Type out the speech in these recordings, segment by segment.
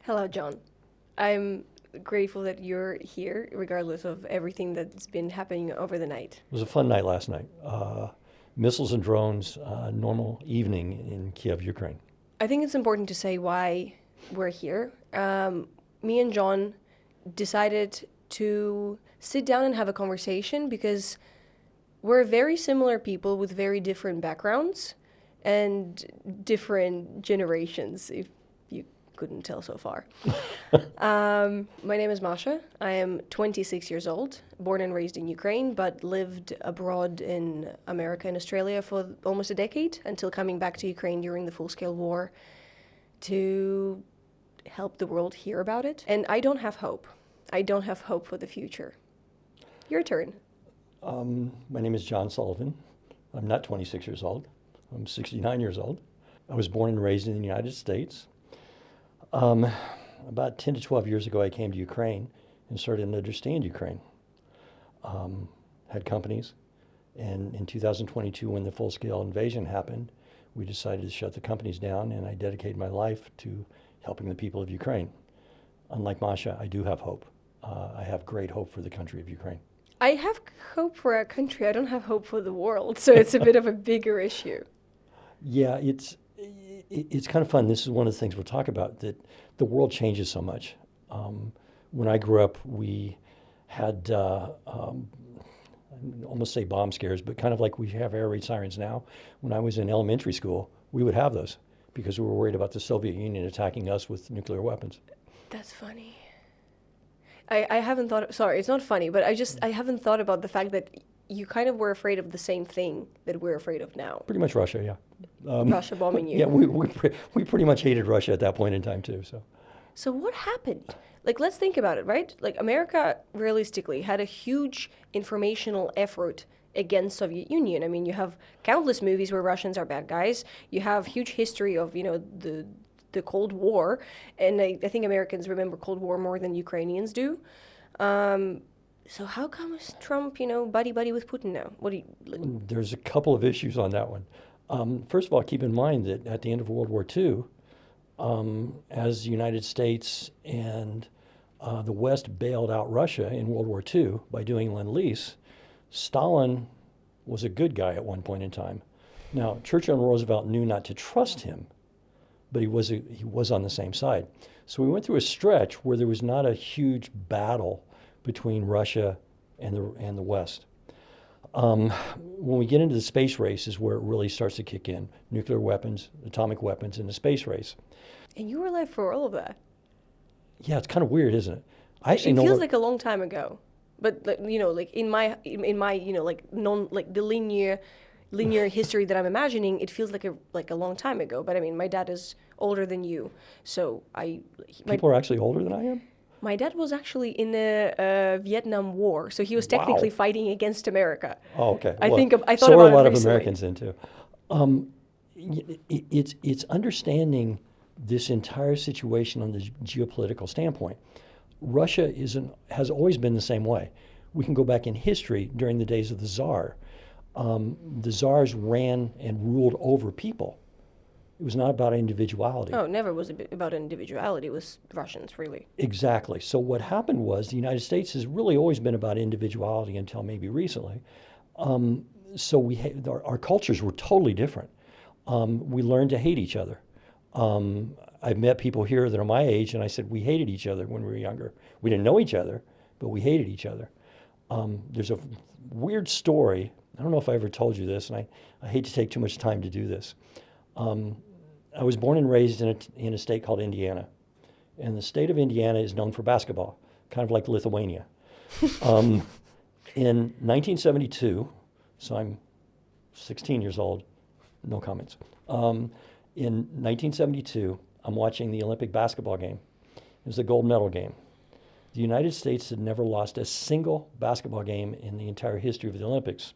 Hello, John. I'm grateful that you're here, regardless of everything that's been happening over the night. It was a fun night last night. Missiles and drones, normal evening in Kiev, Ukraine. I think it's important to say why we're here. Me and John decided to sit down and have a conversation because we're very similar people with very different backgrounds and different generations, if you couldn't tell so far. My name is Masha. I am 26 years old, born and raised in Ukraine, but lived abroad in America and Australia for almost a decade until coming back to Ukraine during the full-scale war to help the world hear about it. And I don't have hope. I don't have hope for the future. Your turn. My name is John Sullivan. I'm not 26 years old. I'm 69 years old. I was born and raised in the United States. About 10 to 12 years ago, I came to Ukraine and started to understand Ukraine. Had companies, and in 2022, when the full-scale invasion happened, we decided to shut the companies down, and I dedicated my life to helping the people of Ukraine. Unlike Masha, I do have hope. I have great hope for the country of Ukraine. I have hope for our country. I don't have hope for the world, so it's a bit of a bigger issue. Yeah, it's kind of fun. This is one of the things we'll talk about, that the world changes so much. When I grew up, we had, I almost say bomb scares, but kind of like we have air raid sirens now. When I was in elementary school, we would have those because we were worried about the Soviet Union attacking us with nuclear weapons. That's funny. I haven't thought, sorry, it's not funny, but I haven't thought about the fact that you kind of were afraid of the same thing that we're afraid of now. Pretty much Russia, yeah. Russia bombing you. Yeah, we pretty much hated Russia at that point in time too. So what happened? Like, let's think about it, right? Like, America, realistically, had a huge informational effort against Soviet Union. I mean, you have countless movies where Russians are bad guys. You have huge history of, the Cold War. And I think Americans remember Cold War more than Ukrainians do. So how come is Trump, buddy-buddy with Putin now? What do you... There's a couple of issues on that one. First of all, keep in mind that at the end of World War II, as the United States and the West bailed out Russia in World War II by doing Lend-Lease, Stalin was a good guy at one point in time. Now, Churchill and Roosevelt knew not to trust him, but he was on the same side. So we went through a stretch where there was not a huge battle between Russia and the West. When we get into the space race is where it really starts to kick in. Nuclear weapons, atomic weapons, and the space race. And you were alive for all of that. Yeah, it's kind of weird, isn't it? I actually It know feels like a long time ago. But like in my the linear history that I'm imagining, it feels like a long time ago. But I mean, my dad is older than you, so people are actually older than I am. My dad was actually in the Vietnam War, so he was Wow. technically fighting against America. Oh, okay. I thought so about are a it lot of recently. Americans then too. It's understanding this entire situation on the geopolitical standpoint. Russia has always been the same way. We can go back in history during the days of the Tsar. The Tsars ran and ruled over people. It was not about individuality. Oh, it never was about individuality. It was Russians, really. Exactly. So what happened was the United States has really always been about individuality until maybe recently. So our cultures were totally different. We learned to hate each other. I've met people here that are my age, and I said we hated each other when we were younger. We didn't know each other, but we hated each other. There's a weird story. I don't know if I ever told you this, and I hate to take too much time to do this. I was born and raised in a state called Indiana, and the state of Indiana is known for basketball, kind of like Lithuania. In 1972, so I'm 16 years old, no comments. In 1972, I'm watching the Olympic basketball game. It was the gold medal game. The United States had never lost a single basketball game in the entire history of the Olympics.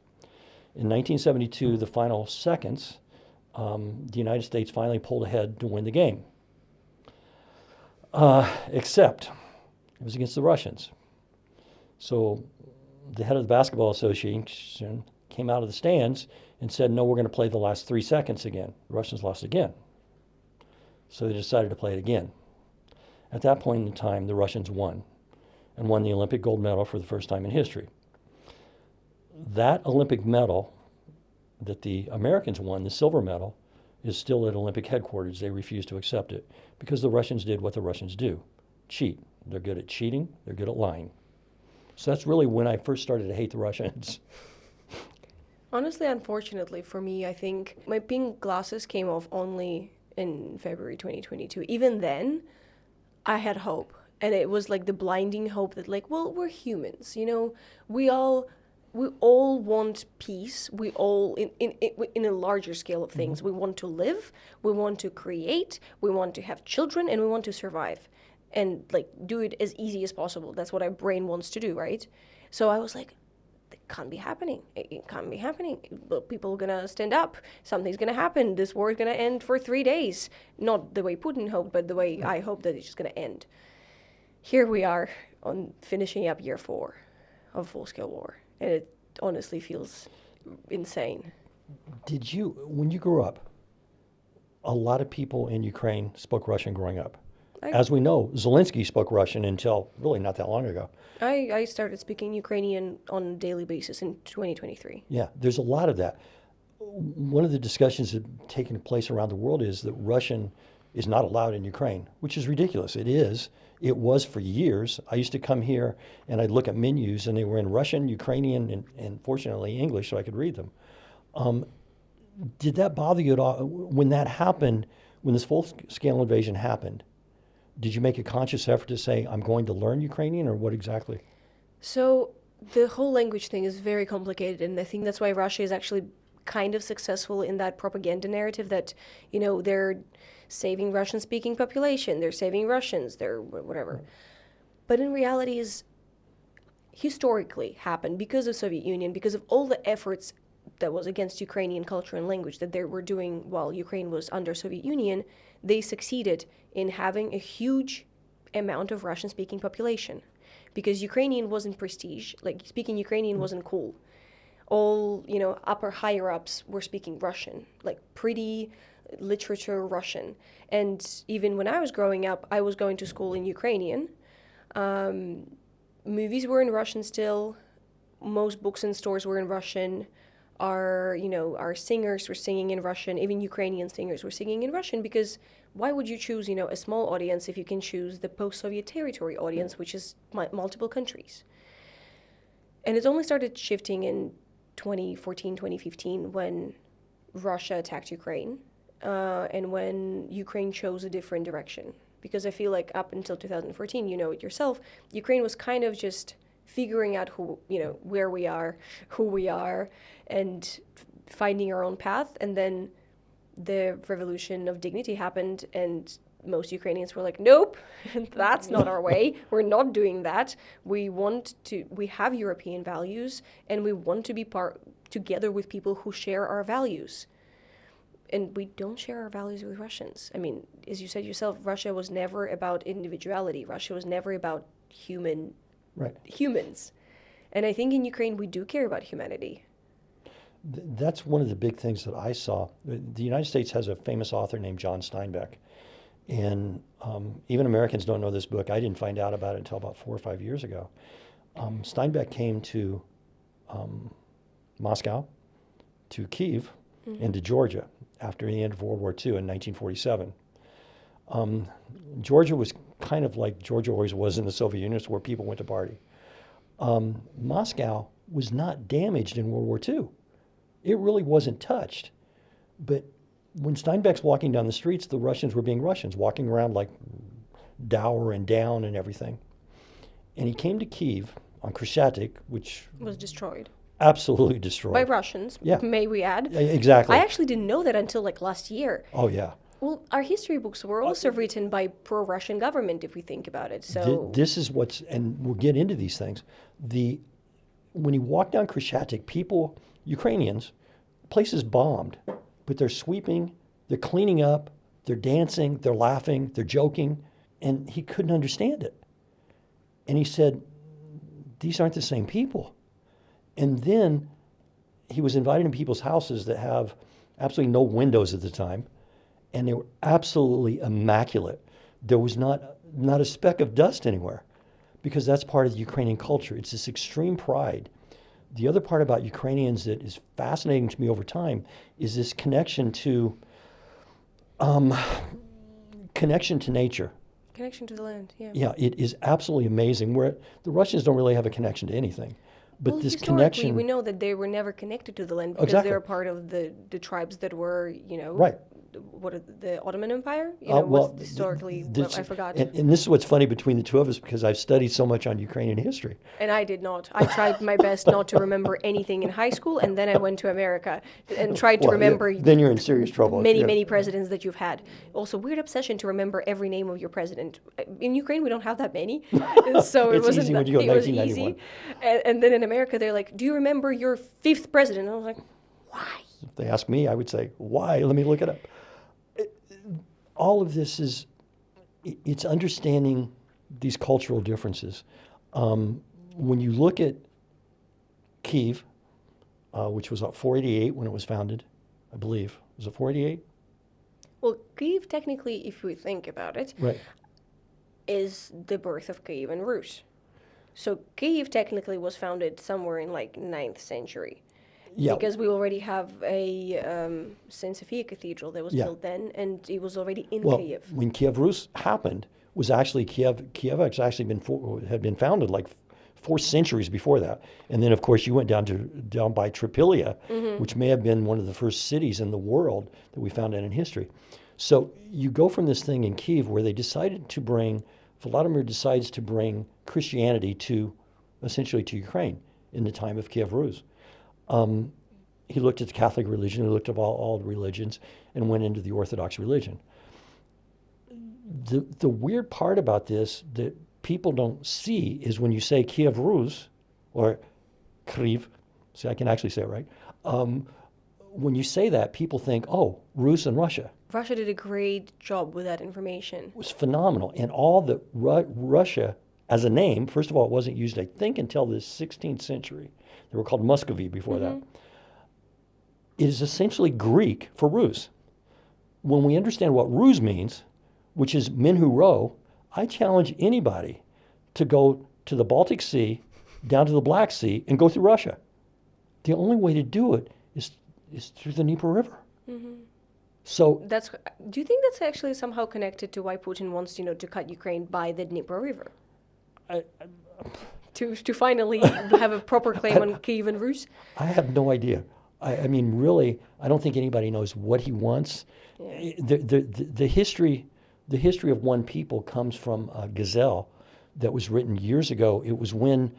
In 1972, the final seconds, the United States finally pulled ahead to win the game. Except it was against the Russians. So the head of the Basketball Association came out of the stands and said, no, we're going to play the last 3 seconds again. The Russians lost again. So they decided to play it again. At that point in time, the Russians won and won the Olympic gold medal for the first time in history. That Olympic medal that the Americans won, the silver medal, is still at Olympic headquarters. They refuse to accept it because the Russians did what the Russians do, cheat. They're good at cheating. They're good at lying. So that's really when I first started to hate the Russians. Honestly, unfortunately for me, I think my pink glasses came off only in February 2022. Even then, I had hope. And it was like the blinding hope that like, well, we're humans, you know, we all want peace. We all, in a larger scale of things, we want to live, we want to create, we want to have children, and we want to survive. And like do it as easy as possible. That's what our brain wants to do, right? So I was like, it can't be happening. It can't be happening. People are gonna stand up. Something's gonna happen. This war is gonna end for 3 days. Not the way Putin hoped, but the way I hope that it's just gonna end. Here we are on finishing up year 4 of full-scale war, and it honestly feels insane. Did you, when you grew up, a lot of people in Ukraine spoke Russian growing up. As we know, Zelensky spoke Russian until really not that long ago. I started speaking Ukrainian on a daily basis in 2023. Yeah, there's a lot of that. One of the discussions that have taken place around the world is that Russian is not allowed in Ukraine, which is ridiculous. It is. It was for years. I used to come here and I'd look at menus and they were in Russian, Ukrainian, and fortunately English so I could read them. Did that bother you at all? When that happened, when this full-scale invasion happened, did you make a conscious effort to say, I'm going to learn Ukrainian, or what exactly? So the whole language thing is very complicated, and I think that's why Russia is actually kind of successful in that propaganda narrative that, you know, they're saving Russian-speaking population, they're saving Russians, they're whatever. But in reality is historically happened because of Soviet Union, because of all the efforts that was against Ukrainian culture and language that they were doing while Ukraine was under Soviet Union. They succeeded in having a huge amount of Russian-speaking population because Ukrainian wasn't prestige. Like, speaking Ukrainian wasn't cool. All, you know, upper higher-ups were speaking Russian, like pretty literature Russian. And even when I was growing up, I was going to school in Ukrainian. Movies were in Russian still. Most books in stores were in Russian. Our singers were singing in Russian. Even Ukrainian singers were singing in Russian because why would you choose, a small audience if you can choose the post-Soviet territory audience, which is multiple countries? And it only started shifting in 2014, 2015 when Russia attacked Ukraine and when Ukraine chose a different direction. Because I feel like up until 2014, you know it yourself, Ukraine was kind of just figuring out where we are, who we are, and finding our own path. And then the revolution of dignity happened, and most Ukrainians were like, nope, that's not our way. We're not doing that. We have European values, and we want to be together with people who share our values. And we don't share our values with Russians. I mean, as you said yourself, Russia was never about individuality. Russia was never about humans. And I think in Ukraine, we do care about humanity. That's one of the big things that I saw. The United States has a famous author named John Steinbeck. And even Americans don't know this book. I didn't find out about it until about 4 or 5 years ago. Steinbeck came to Moscow, to Kyiv, and to Georgia after the end of World War II in 1947. Georgia was kind of like Georgia always was in the Soviet Union, where people went to party. Moscow was not damaged in World War II. It really wasn't touched. But when Steinbeck's walking down the streets, the Russians were being Russians, walking around like dour and down and everything. And he came to Kyiv on Krещатик, which was destroyed. Absolutely destroyed. By Russians, may we add. Exactly. I actually didn't know that until like last year. Oh, yeah. Well, our history books were also written by pro-Russian government, if we think about it. So this is what's, and we'll get into these things. When you walk down Krещатик, people, Ukrainians, places bombed, but they're sweeping, they're cleaning up, they're dancing, they're laughing, they're joking, and he couldn't understand it. And he said, these aren't the same people. And then he was invited in people's houses that have absolutely no windows at the time, and they were absolutely immaculate. There was not not a speck of dust anywhere, because that's part of the Ukrainian culture. It's this extreme pride. The other part about Ukrainians that is fascinating to me over time is this um, connection to nature. Connection to the land, yeah. Yeah, it is absolutely amazing. Where the Russians don't really have a connection to anything, but Well, this historically, connection. we know that they were never connected to the land because Exactly. they were part of the tribes that were, Right. the Ottoman Empire? Well, what's historically, this, I forgot. and this is what's funny between the two of us, because I've studied so much on Ukrainian history. And I did not. I tried my best not to remember anything in high school, and then I went to America and tried to Well, remember then you're in serious trouble. many, Yeah. many presidents that you've had. Also, weird obsession to remember every name of your president. In Ukraine, we don't have that many, so it It's wasn't. easy when you go It was 1991. easy, and then in America, they're like, "Do you remember your fifth president?" And I was like, "Why?" If they ask me, I would say, why? Let me look it up. All of this it's understanding these cultural differences. When you look at Kyiv, which was 488 when it was founded, I believe. Was it 488? Well, Kyiv, technically, if we think about it, Right. is the birth of Kievan Rus. So Kyiv technically was founded somewhere in like 9th century. Yeah. Because we already have a Saint Sophia Cathedral that was Yeah. built then, and it was already in Well, Kyiv. when Kiev Rus happened, was actually Kiev had actually had been founded like 4 centuries before that, and then of course you went down by Tripilia, which may have been one of the first cities in the world that we found out in history. So you go from this thing in Kyiv where Vladimir decides to bring Christianity essentially to Ukraine in the time of Kiev Rus. He looked at the Catholic religion, he looked at all the religions, and went into the Orthodox religion. The weird part about this that people don't see is when you say Kiev Rus, or Kriv, see, I can actually say it right. When you say that, people think, oh, Rus and Russia. Russia did a great job with that information. It was phenomenal. And all that Russia as a name, first of all, it wasn't used, I think, until the 16th century. They were called Muscovy before that. It is essentially Greek for Rus. When we understand what Rus means, which is men who row, I challenge anybody to go to the Baltic Sea, down to the Black Sea, and go through Russia. The only way to do it is through the Dnieper River. So Do you think that's actually somehow connected to why Putin wants, to cut Ukraine by the Dnieper River? To finally have a proper claim on Kievan Rus? I have no idea. I mean, really, I don't think anybody knows what he wants. Yeah. The history of one people comes from a Gazelle that was written years ago. It was when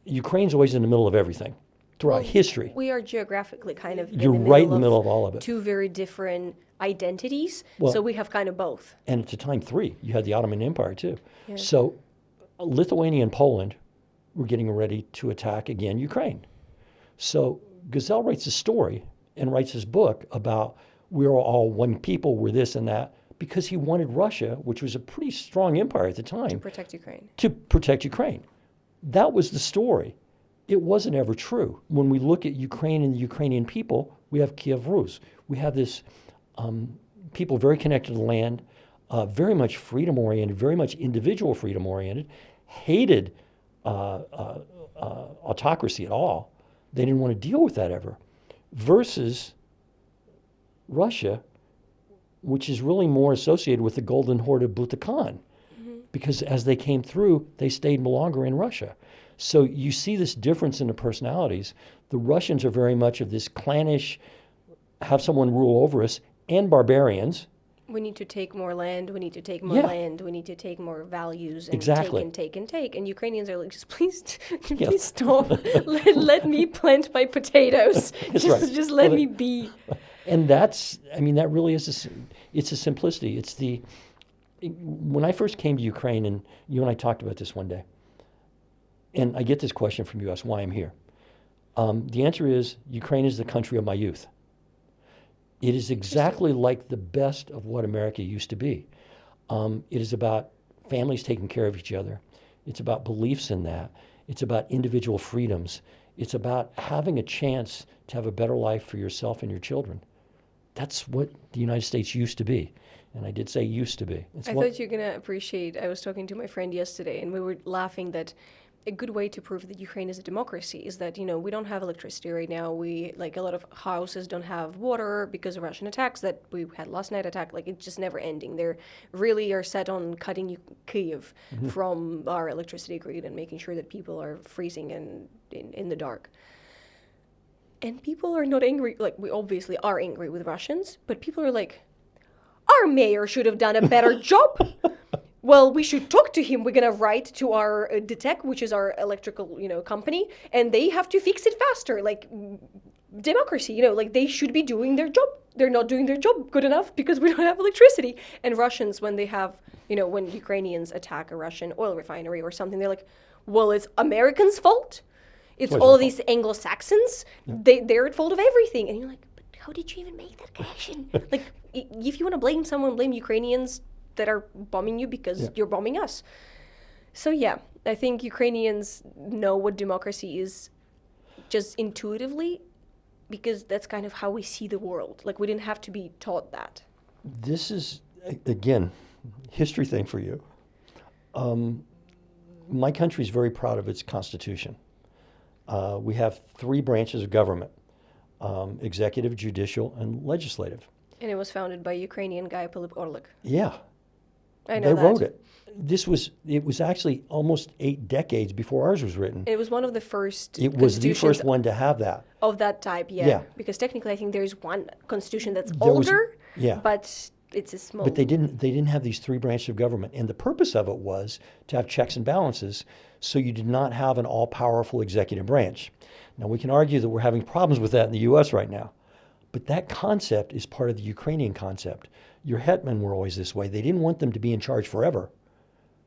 Ukraine's always in the middle of everything throughout history. We are geographically kind of You're right in the middle of all of it. two very different identities, Well, so we have kind of both. And at the time, 3. You had the Ottoman Empire, too. Yeah. So Lithuania and Poland were getting ready to attack again Ukraine. So Gazelle writes a story and writes his book about we're all one people, we're this and that, because he wanted Russia, which was a pretty strong empire at the time, To protect Ukraine. to protect Ukraine. That was the story. It wasn't ever true. When we look at Ukraine and the Ukrainian people, we have Kiev Rus. We have this people very connected to the land, very much freedom-oriented, very much individual freedom-oriented, hated autocracy at all. They didn't want to deal with that ever. Versus Russia, which is really more associated with the Golden Horde of Bhutan, because as they came through, they stayed longer in Russia. So you see this difference in the personalities. The Russians are very much of this clannish, have someone rule over us, and barbarians. We need to take more land, we need to take more Yeah. land, we need to take more values, and Exactly. take and take and take. And Ukrainians are like, just please, Yeah. please stop. let me plant my potatoes. That's just, right. just let Well, me be. And that really is, it's a simplicity. When I first came to Ukraine, and you and I talked about this one day, and I get this question from you, ask why I'm here. The answer is, Ukraine is the country of my youth. It is exactly like the best of what America used to be. It is about families taking care of each other. It's about beliefs in that. It's about individual freedoms. It's about having a chance to have a better life for yourself and your children. That's what the United States used to be. And I did say used to be. I thought you're going to appreciate, I was talking to my friend yesterday, and we were laughing that a good way to prove that Ukraine is a democracy is that, we don't have electricity right now. We, like, a lot of houses don't have water because of Russian attacks that we had last night attack. Like, it's just never ending. They're really are set on cutting Kyiv from our electricity grid and making sure that people are freezing and in the dark. And people are not angry. Like, we obviously are angry with Russians, but people are like, our mayor should have done a better job. Well, we should talk to him. We're going to write to our DTEC, which is our electrical, company, and they have to fix it faster. Like, democracy, like, they should be doing their job. They're not doing their job good enough because we don't have electricity. And Russians, when they have, when Ukrainians attack a Russian oil refinery or something, they're like, well, it's Americans' fault. It's all these Anglo-Saxons. Yeah. They're at fault of everything. And you're like, but how did you even make that connection? Like, if you want to blame someone, blame Ukrainians that are bombing you because you're bombing us. So yeah, I think Ukrainians know what democracy is just intuitively because that's kind of how we see the world. Like, we didn't have to be taught that. This is, again, history thing for you. My country is very proud of its constitution. We have 3 branches of government, executive, judicial, and legislative. And it was founded by Ukrainian guy, Philip Orlik. Yeah. I know they wrote it. It was actually almost 8 decades before ours was written. It was one of the first It was the first one to have that. Of that type, yeah. Because technically I think there's one constitution that's older, but it's a small... But they didn't have these 3 branches of government. And the purpose of it was to have checks and balances so you did not have an all-powerful executive branch. Now, we can argue that we're having problems with that in the U.S. right now. But that concept is part of the Ukrainian concept. Your hetmen were always this way. They didn't want them to be in charge forever.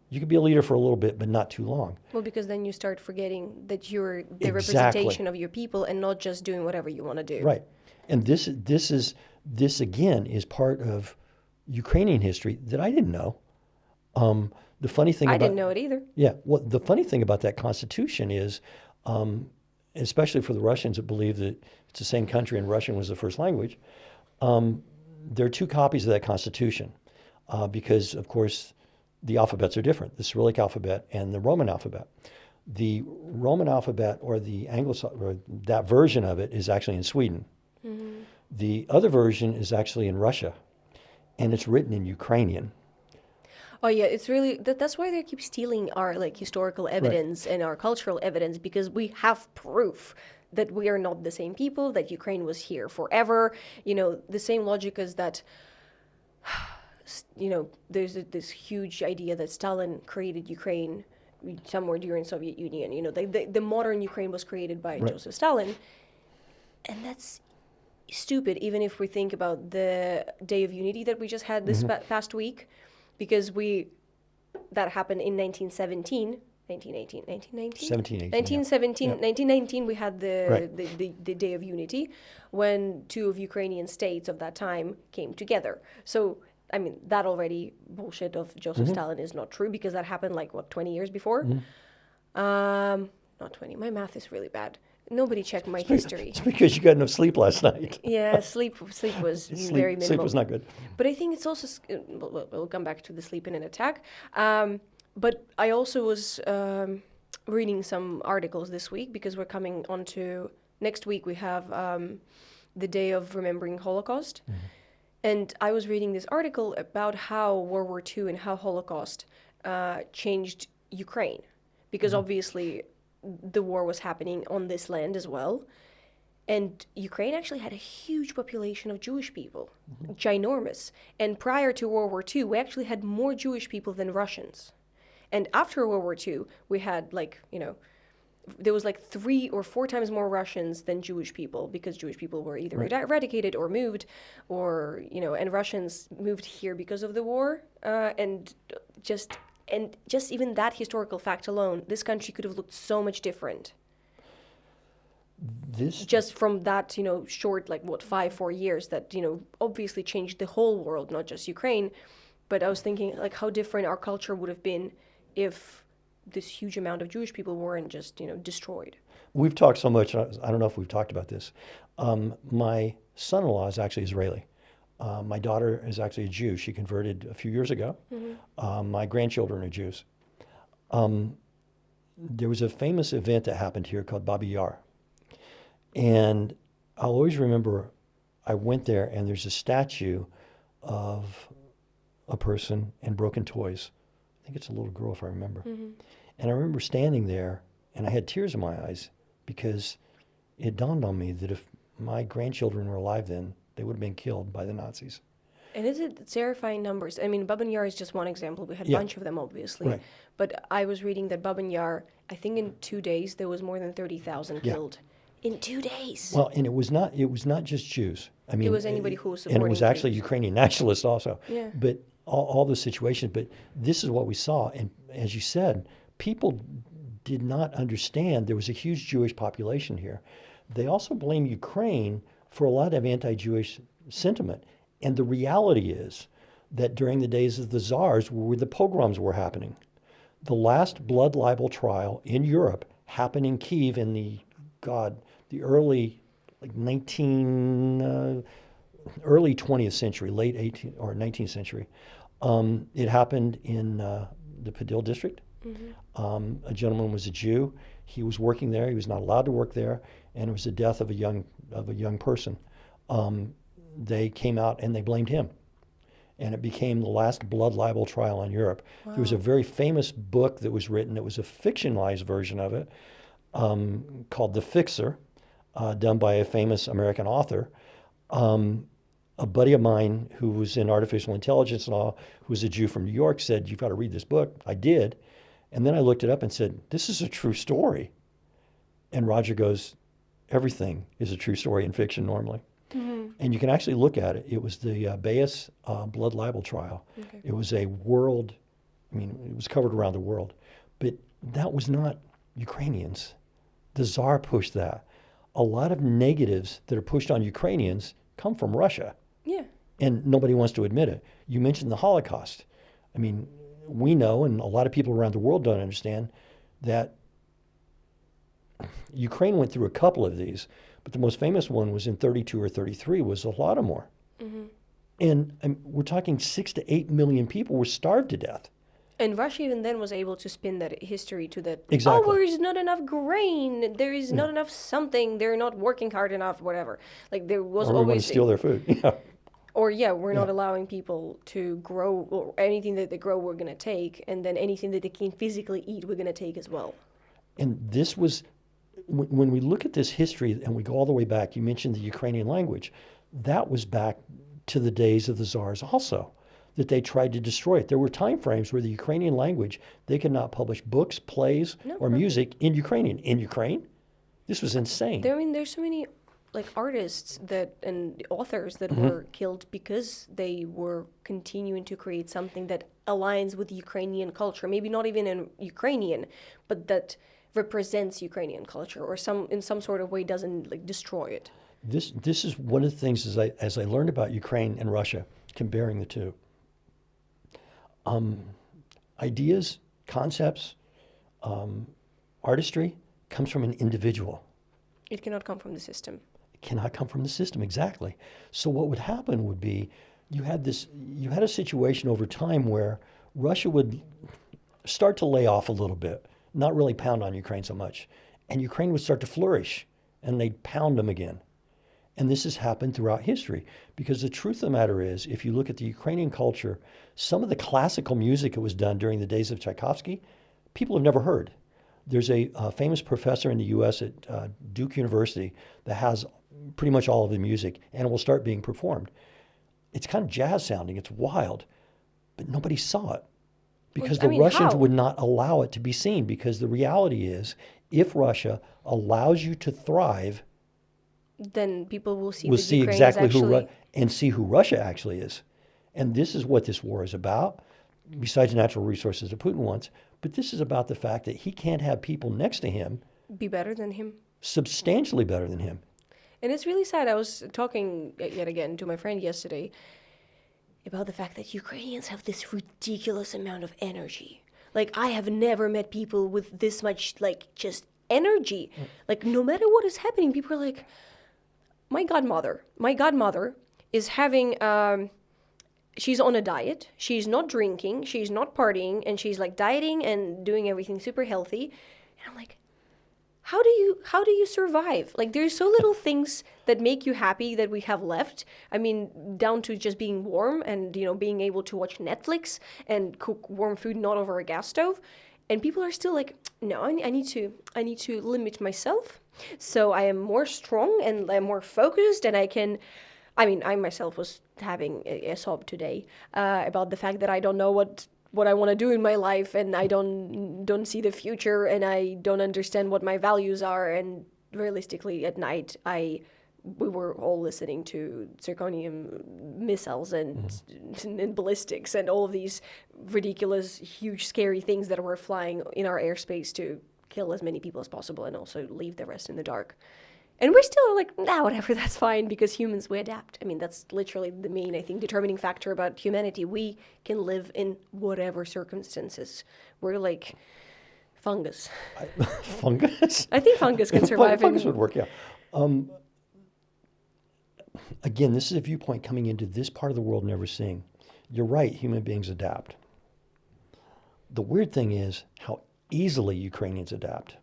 You could be a leader for a little bit, but not too long. Well, because then you start forgetting that you're the representation of your people and not just doing whatever you want to do. Right. And this again is part of Ukrainian history that I didn't know. The funny thing I didn't know it either. Yeah. Well, the funny thing about that constitution is, especially for the Russians that believe that it's the same country and Russian was the first language, there are 2 copies of that constitution because, of course, the alphabets are different, the Cyrillic alphabet and the Roman alphabet. The Roman alphabet or the or that version of it is actually in Sweden. Mm-hmm. The other version is actually in Russia, and it's written in Ukrainian. Oh yeah, it's really that's why they keep stealing our historical evidence and our cultural evidence, because we have proof that we are not the same people, that Ukraine was here forever. The same logic as that. There's this huge idea that Stalin created Ukraine somewhere during Soviet Union. The modern Ukraine was created by Joseph Stalin, and that's stupid. Even if we think about the Day of Unity that we just had this past week, because that happened in 1917. 1918, 1919? 1917, 1919, we had the Day of Unity when 2 of Ukrainian states of that time came together. So, I mean, that already bullshit of Joseph Stalin is not true, because that happened 20 years before? Not 20. My math is really bad. Nobody checked my history. It's because you got enough sleep last night. Yeah, sleep was very minimal. Sleep was not good. But I think it's also, we'll come back to the sleep in an attack. But I also was reading some articles this week, because we're coming on to next week. We have the Day of Remembering Holocaust. And I was reading this article about how World War II and how Holocaust changed Ukraine. Because obviously the war was happening on this land as well. And Ukraine actually had a huge population of Jewish people, ginormous. And prior to World War II, we actually had more Jewish people than Russians. And after World War II, we had there was 3 or 4 times more Russians than Jewish people, because Jewish people were either eradicated or moved, or, and Russians moved here because of the war. And just even that historical fact alone, this country could have looked so much different. Just from that, short, 4 years that, obviously changed the whole world, not just Ukraine. But I was thinking, how different our culture would have been if this huge amount of Jewish people weren't just, destroyed. We've talked so much, I don't know if we've talked about this. My son-in-law is actually Israeli. My daughter is actually a Jew. She converted a few years ago. My grandchildren are Jews. There was a famous event that happened here called Babi Yar. And I'll always remember I went there and there's a statue of a person and broken toys. I think it's a little girl if I remember. And I remember standing there and I had tears in my eyes because it dawned on me that if my grandchildren were alive then, they would have been killed by the Nazis. And is it terrifying numbers? I mean, Babin Yar is just one example. We had a Yeah. bunch of them, obviously. Right. But I was reading that Babin Yar, I think in 2 days, there was more than 30,000 Yeah. killed. In 2 days. Well, and it was not just Jews. I mean, It was anybody who was and it was supporting actually Jews. Ukrainian nationalists also. Yeah. But all the situations. But this is what we saw, and as you said, people did not understand there was a huge Jewish population here. They also blame Ukraine for a lot of anti-Jewish sentiment, and the reality is that during the days of the Tsars, where the pogroms were happening, the last blood libel trial in Europe happened in Kyiv in the early early 20th century, late 18th or 19th century. It happened in the Podil district. A gentleman was a Jew. He was working there. He was not allowed to work there, and it was the death of a young person. They came out and they blamed him, and it became the last blood libel trial in Europe. Wow. There was a very famous book that was written. It was a fictionalized version of it called The Fixer, done by a famous American author. A buddy of mine who was in artificial intelligence law, who was a Jew from New York, said, "You've got to read this book." I did. And then I looked it up and said, "This is a true story." And Roger goes, "Everything is a true story in fiction normally." And you can actually look at it. It was the Bayes blood libel trial. Okay. It was it was covered around the world. But that was not Ukrainians. The Tsar pushed that. A lot of negatives that are pushed on Ukrainians come from Russia. Yeah. And nobody wants to admit it. You mentioned the Holocaust. I mean, we know, and a lot of people around the world don't understand, that Ukraine went through a couple of these, but the most famous one was in 32 or 33 was the Holodomor. And we're talking 6 to 8 million people were starved to death. And Russia even then was able to spin that history to that, Exactly. Oh, there is not enough grain, there is not enough something, they're not working hard enough, whatever. Like there was or always... we want to steal their food. Yeah. Or we're not allowing people to grow, or anything that they grow we're going to take, and then anything that they can physically eat we're going to take as well. And this was, when we look at this history and we go all the way back, you mentioned the Ukrainian language, that was back to the days of the Tsars also, that they tried to destroy it. There were time frames where the Ukrainian language, they could not publish books, plays, or music in Ukrainian. In Ukraine? This was insane. There's so many artists and authors that were killed because they were continuing to create something that aligns with Ukrainian culture. Maybe not even in Ukrainian, but that represents Ukrainian culture or in some sort of way doesn't destroy it. This is one of the things as I learned about Ukraine and Russia, comparing the two. Ideas, concepts, artistry comes from an individual. It cannot come from the system. It cannot come from the system, exactly. So what would happen would be you had a situation over time where Russia would start to lay off a little bit, not really pound on Ukraine so much, and Ukraine would start to flourish, and they'd pound them again. And this has happened throughout history, because the truth of the matter is, if you look at the Ukrainian culture, some of the classical music that was done during the days of Tchaikovsky, people have never heard. There's a famous professor in the U.S. at Duke University that has pretty much all of the music, and it will start being performed. It's kind of jazz sounding, it's wild, but nobody saw it because the Russians would not allow it to be seen, because the reality is, if Russia allows you to thrive, then people will see exactly who Russia actually is. And this is what this war is about, besides natural resources that Putin wants. But this is about the fact that he can't have people next to him be better than him, substantially better than him. And it's really sad. I was talking yet again to my friend yesterday about the fact that Ukrainians have this ridiculous amount of energy. I have never met people with this much just energy. No matter what is happening, people are like, my godmother is having she's on a diet, she's not drinking, she's not partying, and she's like dieting and doing everything super healthy. And I'm like, how do you survive? Like, there's so little things that make you happy that we have left. I mean, down to just being warm and, you know, being able to watch Netflix and cook warm food not over a gas stove. And people are still like, no, I need to limit myself, so I am more strong and I'm more focused, and I myself was having a sob today about the fact that I don't know what I want to do in my life, and I don't see the future, and I don't understand what my values are. And realistically, at night, we were all listening to zirconium missiles and ballistics and all of these ridiculous, huge, scary things that were flying in our airspace to kill as many people as possible and also leave the rest in the dark. And we're still like, nah, whatever, that's fine, because humans, we adapt. I mean, that's literally the main, I think, determining factor about humanity. We can live in whatever circumstances. We're like fungus. Fungus? I think fungus can survive. Fungus would work, yeah. Again, this is a viewpoint coming into this part of the world never seeing. You're right, human beings adapt. The weird thing is how easily Ukrainians adapt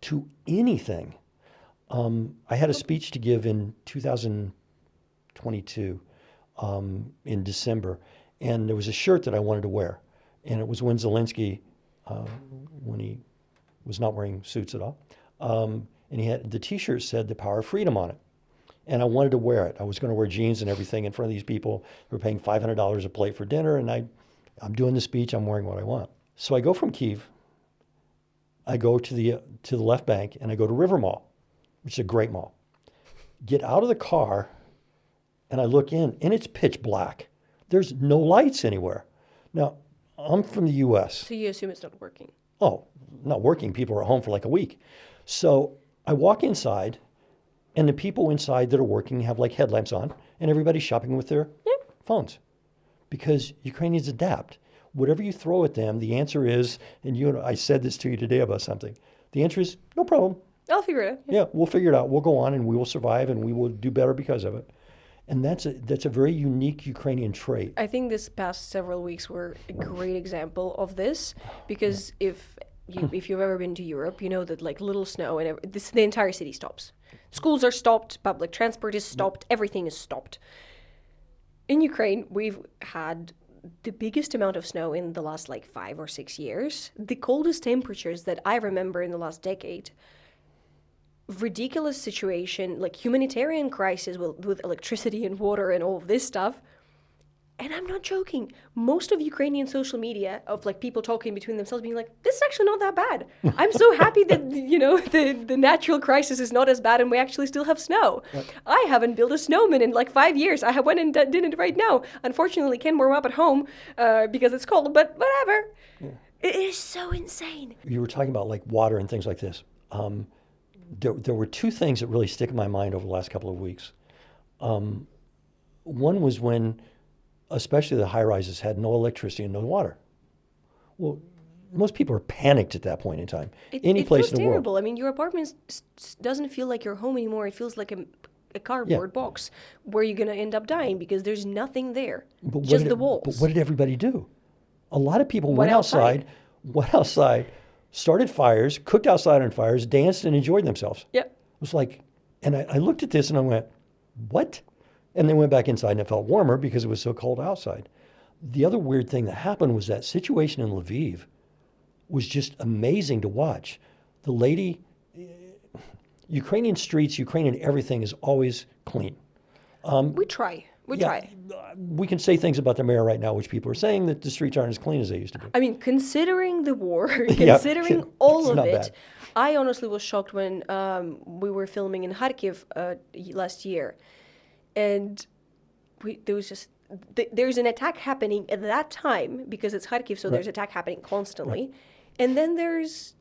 to anything. I had a speech to give in 2022 in December, and there was a shirt that I wanted to wear, and it was when Zelensky, when he was not wearing suits at all, and he had the T-shirt said "The Power of Freedom" on it, and I wanted to wear it. I was going to wear jeans and everything in front of these people who were paying $500 a plate for dinner, and I'm doing the speech. I'm wearing what I want. So I go from Kyiv. I go to the left bank, and I go to River Mall, which is a great mall. Get out of the car, and I look in, and it's pitch black. There's no lights anywhere. Now, I'm from the U.S. So you assume it's not working? Oh, not working. People are at home for like a week. So I walk inside, and the people inside that are working have like headlamps on, and everybody's shopping with their phones. Because Ukrainians adapt. Whatever you throw at them, the answer is, and I said this to you today about something, the answer is, no problem. I'll figure it out. Yeah, we'll figure it out. We'll go on, and we will survive, and we will do better because of it. And that's a very unique Ukrainian trait. I think this past several weeks were a great example of this, because if you've ever been to Europe, you know that like little snow and the entire city stops. Schools are stopped, public transport is stopped, everything is stopped. In Ukraine, we've had the biggest amount of snow in the last like 5 or 6 years, the coldest temperatures that I remember in the last decade. Ridiculous situation, like humanitarian crisis with electricity and water and all of this stuff. And I'm not joking. Most of Ukrainian social media of like people talking between themselves being like, this is actually not that bad. I'm so happy that, the natural crisis is not as bad and we actually still have snow. Yep. I haven't built a snowman in like 5 years. I went and did it right now. Unfortunately, can't warm up at home because it's cold, but whatever. Yeah. It is so insane. You were talking about like water and things like this. There were two things that really stick in my mind over the last couple of weeks. One was when especially the high-rises had no electricity and no water. Well, most people are panicked at that point in time. Any place in the world. It feels terrible. I mean, your apartment doesn't feel like your home anymore. It feels like a cardboard box where you're going to end up dying because there's nothing there, just the walls. But what did everybody do? A lot of people went outside, started fires, cooked outside on fires, danced and enjoyed themselves. Yeah. It was like, and I looked at this and I went, what? And then went back inside and it felt warmer because it was so cold outside. The other weird thing that happened was that situation in Lviv was just amazing to watch. The lady, Ukrainian streets, Ukrainian everything is always clean. We try. We can say things about the mayor right now, which people are saying that the streets aren't as clean as they used to be. I mean, considering the war, considering all of it, bad. I honestly was shocked when we were filming in Kharkiv last year. And there's an attack happening at that time because it's Kharkiv, so there's attack happening constantly. Right. And then there's,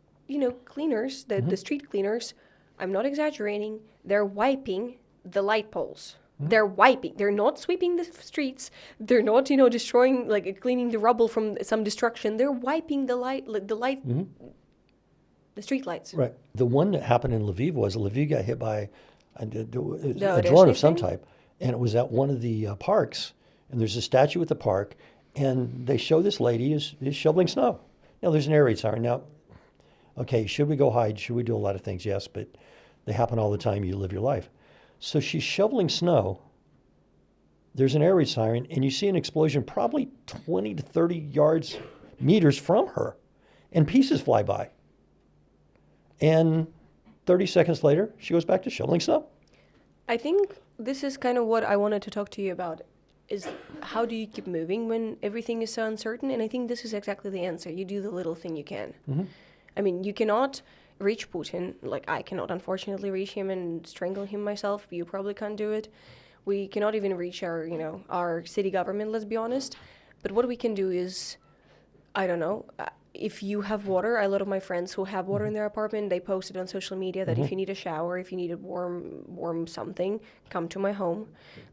cleaners, the street cleaners, I'm not exaggerating, they're wiping the light poles. Mm-hmm. They're wiping. They're not sweeping the streets. They're not, destroying, cleaning the rubble from some destruction. They're wiping the street lights. Right. The one that happened in Lviv was Lviv got hit by a drone of some type. and it was at one of the parks, and there's a statue at the park, and they show this lady is shoveling snow. Now, there's an air raid siren. Now, okay, should we go hide? Should we do a lot of things? Yes, but they happen all the time. You live your life. So she's shoveling snow. There's an air raid siren, and you see an explosion probably 20 to 30 meters from her, and pieces fly by. And 30 seconds later, she goes back to shoveling snow. I think this is kind of what I wanted to talk to you about, is how do you keep moving when everything is so uncertain? And I think this is exactly the answer. You do the little thing you can. Mm-hmm. I mean, you cannot reach Putin. Like, I cannot, unfortunately, reach him and strangle him myself. You probably can't do it. We cannot even reach our city government, let's be honest. But what we can do is, I don't know, if you have water, a lot of my friends who have water in their apartment, they posted on social media that if you need a shower, if you need a warm something, come to my home.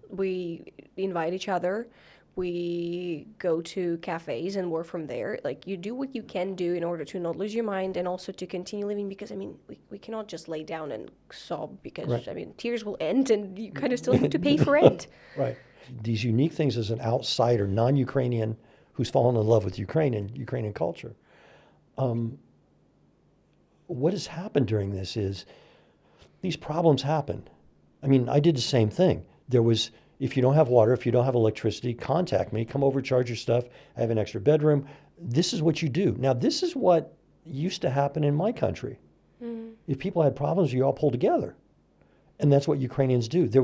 We invite each other. We go to cafes and work from there. Like, you do what you can do in order to not lose your mind and also to continue living, because, I mean, we cannot just lay down and sob because, Right. I mean, tears will end and you kind of still have to pay for rent. Right. These unique things as an outsider, non-Ukrainian, who's fallen in love with Ukraine and Ukrainian culture. What has happened during this is these problems happen. I mean, I did the same thing. There was, if you don't have water, if you don't have electricity, contact me, come over, charge your stuff. I have an extra bedroom. This is what you do. Now, this is what used to happen in my country. If people had problems, you all pull together. And that's what Ukrainians do. There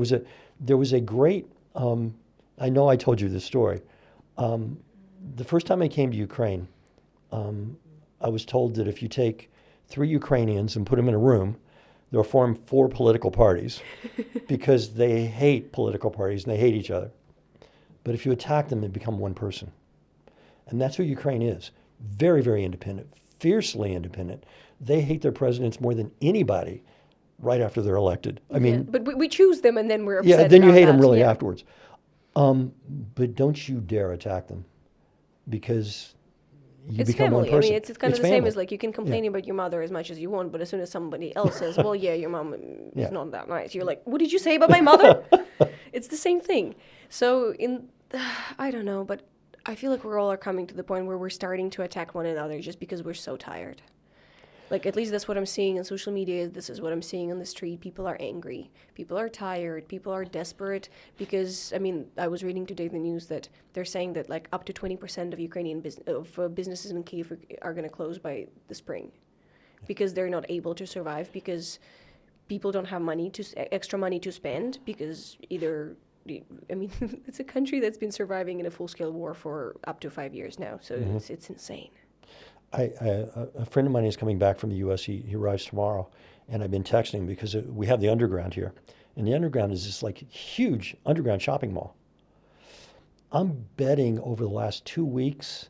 was a great, I know I told you this story. The first time I came to Ukraine, I was told that if you take 3 Ukrainians and put them in a room, they'll form 4 political parties because they hate political parties and they hate each other. But if you attack them, they become one person. And that's who Ukraine is. Very, very independent, fiercely independent. They hate their presidents more than anybody right after they're elected. I mean, but we choose them and then we're upset. yeah, then you about hate them that. really Yeah. afterwards. But don't you dare attack them, because you It's become family. one person. I mean, it's kind of the same family. as, like, you can complain about your mother as much as you want, but as soon as somebody else says, well, yeah, your mom Yeah. is not that nice, you're like, what did you say about my mother? It's the same thing. So I don't know, but I feel like we're all coming to the point where we're starting to attack one another just because we're so tired. Like, at least that's what I'm seeing on social media. This is what I'm seeing on the street. People are angry. People are tired. People are desperate because, I mean, I was reading today the news that they're saying that, like, up to 20% of Ukrainian businesses in Kyiv are going to close by the spring because they're not able to survive, because people don't have extra money to spend, because either, I mean, it's a country that's been surviving in a full-scale war for up to 5 years now, so it's insane. A friend of mine is coming back from the U.S. He arrives tomorrow, and I've been texting because we have the underground here, and the underground is this, like, huge underground shopping mall. I'm betting over the last 2 weeks,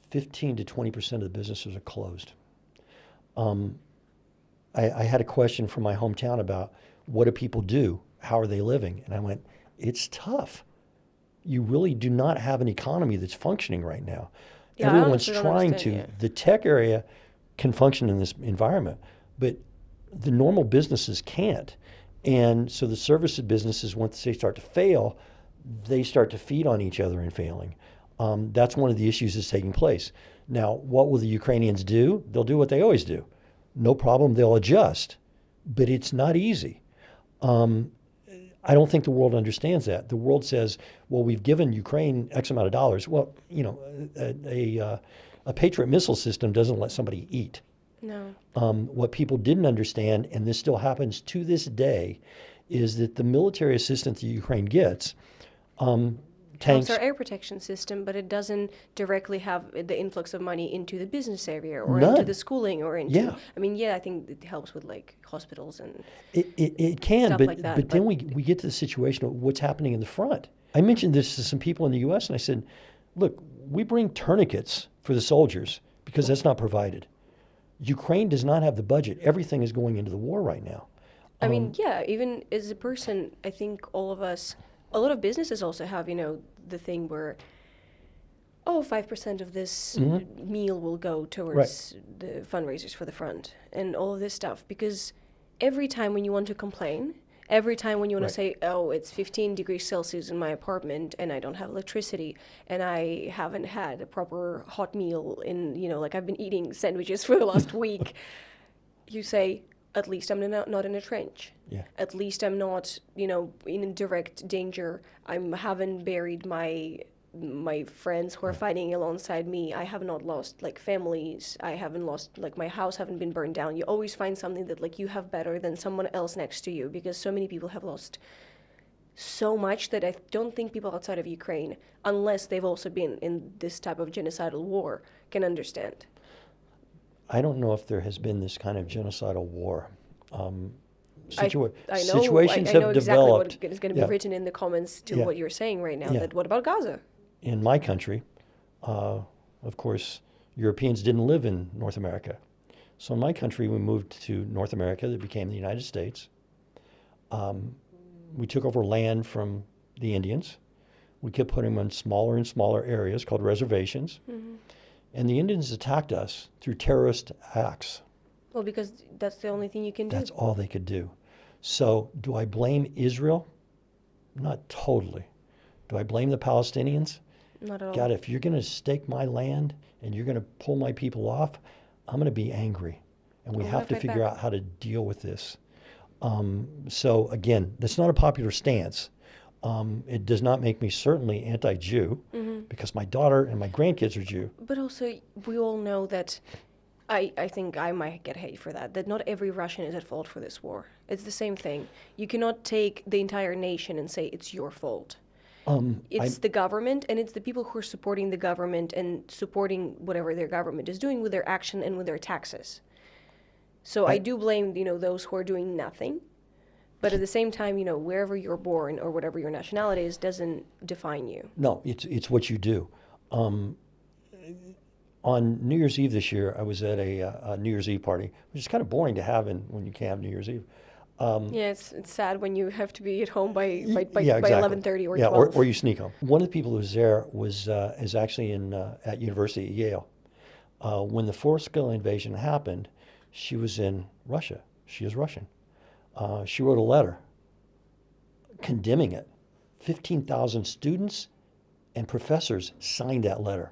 15 to 20% of the businesses are closed. I had a question from my hometown about what do people do? How are they living? And I went, it's tough. You really do not have an economy that's functioning right now. Yeah, I Everyone's honestly don't trying understand, to. yeah. The tech area can function in this environment, but the normal businesses can't. And so the services businesses, once they start to fail, they start to feed on each other and failing. That's one of the issues that's taking place. Now, what will the Ukrainians do? They'll do what they always do. No problem, they'll adjust. But it's not easy. I don't think the world understands that. The world says, well, we've given Ukraine X amount of dollars. Well, you know, a Patriot missile system doesn't let somebody eat. No. What people didn't understand, and this still happens to this day, is that the military assistance that Ukraine gets, tanks. It's our air protection system, but it doesn't directly have the influx of money into the business area or None. into the schooling or into. Yeah. I mean, yeah, I think it helps with, like, hospitals and. It can, Stuff but like that, but then but- we get to the situation of what's happening in the front. I mentioned this to some people in the U.S. and I said, look, we bring tourniquets for the soldiers because that's not provided. Ukraine does not have the budget. Everything is going into the war right now. I mean, yeah, even as a person, I think all of us, a lot of businesses also have, the thing where, 5% of this meal will go towards the fundraisers for the front and all of this stuff. Because every time when you want to complain Every time when you want Right. to say, oh, it's 15 degrees Celsius in my apartment and I don't have electricity and I haven't had a proper hot meal in, like I've been eating sandwiches for the last week, you say, at least I'm not in a trench. Yeah. At least I'm not, in direct danger. I haven't buried my friends who are fighting alongside me. I have not lost like families. I haven't lost like my house haven't been burned down. You always find something that like you have better than someone else next to you, because so many people have lost so much that I don't think people outside of Ukraine, unless they've also been in this type of genocidal war, can understand. I don't know if there has been this kind of genocidal war. I Situations I have know exactly what developed. is going to be Yeah, written in the comments to yeah, what you're saying right now. yeah. That what about Gaza? In my country, of course, Europeans didn't live in North America. So in my country, we moved to North America that became the United States. We took over land from the Indians. We kept putting them in smaller and smaller areas called reservations. And the Indians attacked us through terrorist acts. Well, because that's the only thing you can do. That's all they could do. So do I blame Israel? Not totally. Do I blame the Palestinians? Not at all. God, if you're going to stake my land and you're going to pull my people off, I'm going to be angry. And we I'm have to gonna fight figure back. out how to deal with this. So again, that's not a popular stance. It does not make me certainly anti-Jew because my daughter and my grandkids are Jew. But also, we all know that I think I might get hate for that not every Russian is at fault for this war. It's the same thing. You cannot take the entire nation and say it's your fault. It's the government, and it's the people who are supporting the government and supporting whatever their government is doing with their action and with their taxes. So I do blame, those who are doing nothing. But at the same time, wherever you're born or whatever your nationality is doesn't define you. No, it's what you do. On New Year's Eve this year, I was at a New Year's Eve party, which is kind of boring to have when you can't have New Year's Eve. Yeah, it's sad when you have to be at home by Yeah, exactly. 11:30 or Yeah, 12. or you sneak home. One of the people who was there is actually at University at Yale. When the full-scale invasion happened, she was in Russia. She is Russian. She wrote a letter condemning it. 15,000 students and professors signed that letter.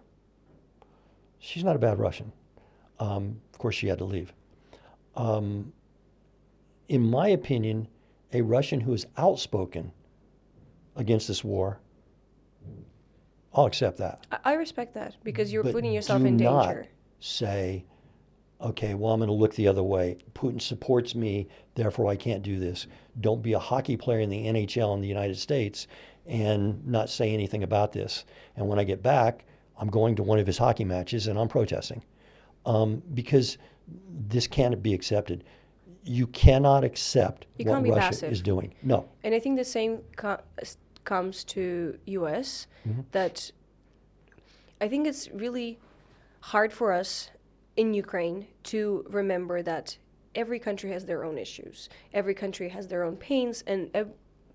She's not a bad Russian. Of course, she had to leave. In my opinion, a Russian who is outspoken against this war, I'll accept that. I respect that because you're But putting yourself do in not danger. say, okay, well, I'm going to look the other way. Putin supports me, therefore I can't do this. Don't be a hockey player in the NHL in the United States and not say anything about this. And when I get back, I'm going to one of his hockey matches and I'm protesting. Because this can't be accepted. You cannot accept You what can't be Russia passive. is doing. No. And I think the same comes to US, that I think it's really hard for us in Ukraine to remember that every country has their own issues. Every country has their own pains, and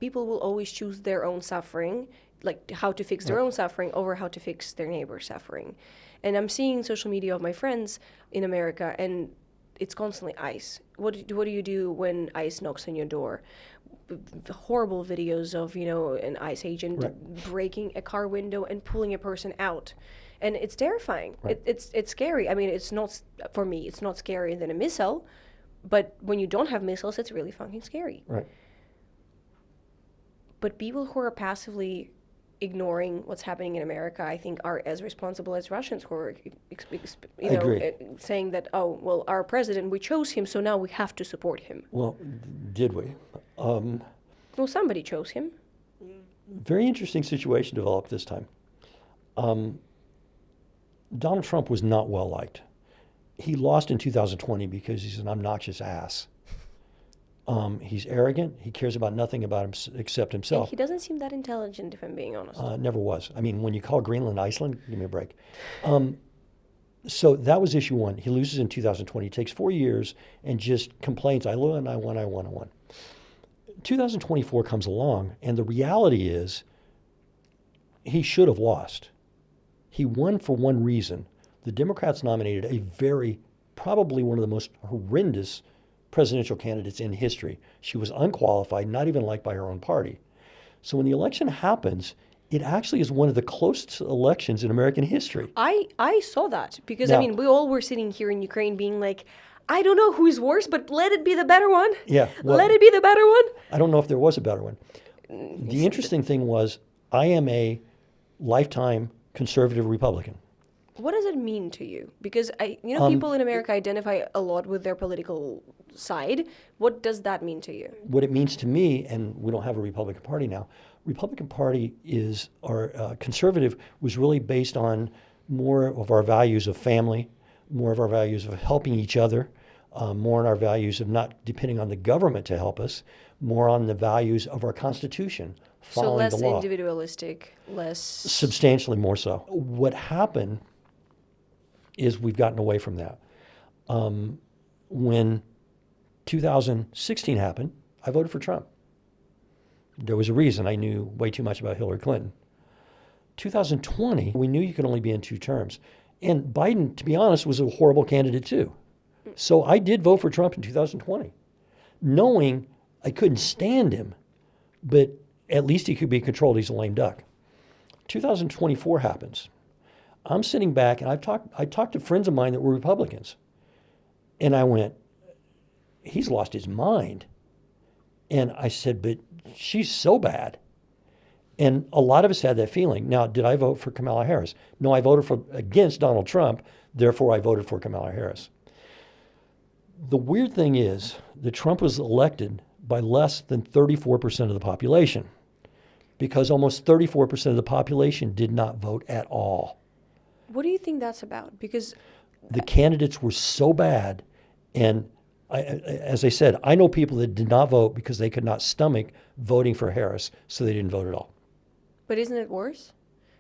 people will always choose their own suffering, like how to fix their own suffering over how to fix their neighbor's suffering. And I'm seeing social media of my friends in America, and it's constantly ICE. What do you do when ICE knocks on your door? Horrible videos of, an ICE agent breaking a car window and pulling a person out. And it's terrifying. Right. It's scary. I mean, it's not, for me, it's not scarier than a missile, but when you don't have missiles, it's really fucking scary. Right. But people who are passively ignoring what's happening in America, I think, are as responsible as Russians who are, agree. saying that, oh, well, our president, we chose him, so now we have to support him. Well, did we? Well, somebody chose him. Very interesting situation developed this time. Donald Trump was not well liked. He lost in 2020 because he's an obnoxious ass. He's arrogant. He cares about nothing about him except And himself. he doesn't seem that intelligent, if I'm being honest. Never was. I mean, when you call Greenland Iceland, give me a break. So that was issue one. He loses in 2020. He takes 4 years and just complains, I won. 2024 comes along, and the reality is he should have lost. He won for one reason. The Democrats nominated a probably one of the most horrendous presidential candidates in history. She was unqualified, not even liked by her own party. So when the election happens, it actually is one of the closest elections in American history. I saw that because Now- I mean we all were sitting here in Ukraine being like, I don't know who's worse, but let it be the better one. Yeah, well- let it be the better one. I don't know if there was a better one. The interesting thing was, I am a lifetime conservative Republican. What does it mean to you? Because people in America identify a lot with their political side. What does that mean to you? What it means to me, and we don't have a Republican Party now, Republican Party conservative was really based on more of our values of family, more of our values of helping each other, more on our values of not depending on the government to help us, more on the values of our Constitution, So following less the law. individualistic, less... Substantially more so. What happened is we've gotten away from that. When 2016 happened, I voted for Trump. There was a reason. I knew way too much about Hillary Clinton. 2020, we knew you could only be in 2 terms. And Biden, to be honest, was a horrible candidate too. So I did vote for Trump in 2020, knowing I couldn't stand him, but at least he could be controlled. He's a lame duck. 2024 happens. I'm sitting back, and I talked to friends of mine that were Republicans, and I went, he's lost his mind. And I said, but she's so bad. And a lot of us had that feeling. Now, did I vote for Kamala Harris? No, I voted against Donald Trump. Therefore, I voted for Kamala Harris. The weird thing is that Trump was elected by less than 34% of the population, because almost 34% of the population did not vote at all. What do you think that's about? Because the candidates were so bad. And as I said, I know people that did not vote because they could not stomach voting for Harris, so they didn't vote at all. But isn't it worse?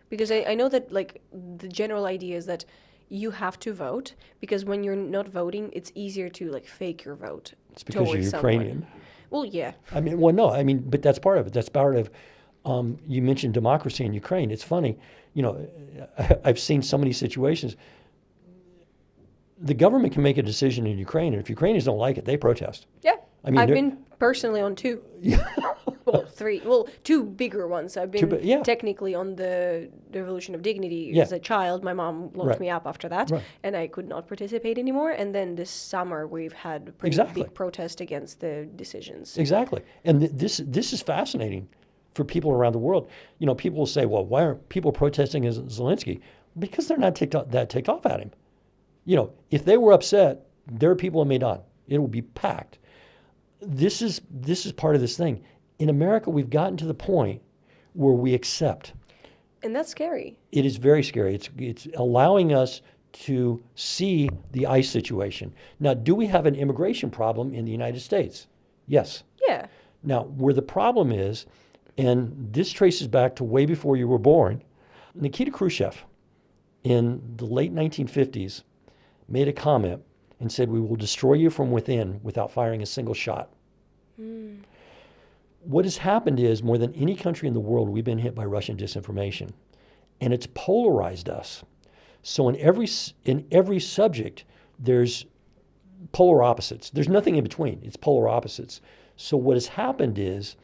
Because I know that like the general idea is that you have to vote because when you're not voting, it's easier to like fake your vote. It's because you're Ukrainian. Well, yeah. But that's part of it. That's part of, you mentioned democracy in Ukraine. It's funny, I've seen so many situations. The government can make a decision in Ukraine, and if Ukrainians don't like it, they protest. Yeah. I've they're- been personally on 2. Well, 3. Well, 2 bigger ones. I've been technically on the Revolution of Dignity as a child. My mom locked me up after that, and I could not participate anymore. And then this summer, we've had a pretty big protest against the decisions. Exactly. And this is fascinating for people around the world. People will say, well, why aren't people protesting as Zelensky? Because they're not ticked off at him. If they were upset, there are people in Maidan. It will be packed. This is part of this thing. In America, we've gotten to the point where we accept. And that's scary. It is very scary. It's allowing us to see the ICE situation. Now, do we have an immigration problem in the United States? Yes. Yeah. Now, where the problem is, and this traces back to way before you were born, Nikita Khrushchev in the late 1950s made a comment and said, we will destroy you from within without firing a single shot. What has happened is, more than any country in the world, we've been hit by Russian disinformation, and it's polarized us. So in every subject, there's polar opposites. There's nothing in between. It's polar opposites. So what has happened is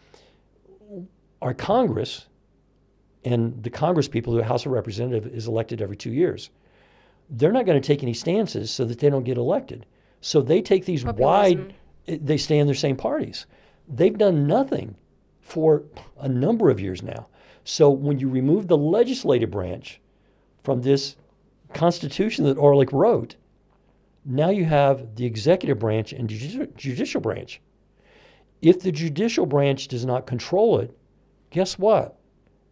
our Congress, and the Congress people, the House of Representatives is elected every 2 years. They're not going to take any stances so that they don't get elected. So they take these they stay in their same parties. They've done nothing for a number of years now. So when you remove the legislative branch from this Constitution that Orlik wrote, now you have the executive branch and judicial branch. If the judicial branch does not control it, guess what?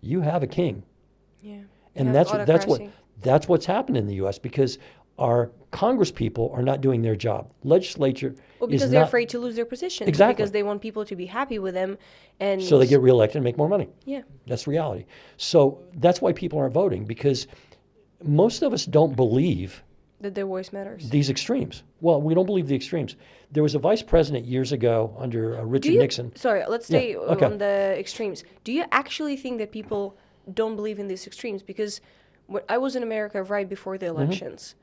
You have a king. Yeah. And that's what's happened in the U.S. because our Congress people are not doing their job. Legislature because they're afraid to lose their position. Exactly. Because they want people to be happy with them. And so they get reelected and make more money. Yeah. That's reality. So that's why people aren't voting, because most of us don't believe that their voice matters. These extremes. Well, we don't believe the extremes. There was a vice president years ago under Richard Nixon. Sorry, let's stay on the extremes. Do you actually think that people don't believe in these extremes? Because I was in America right before the elections,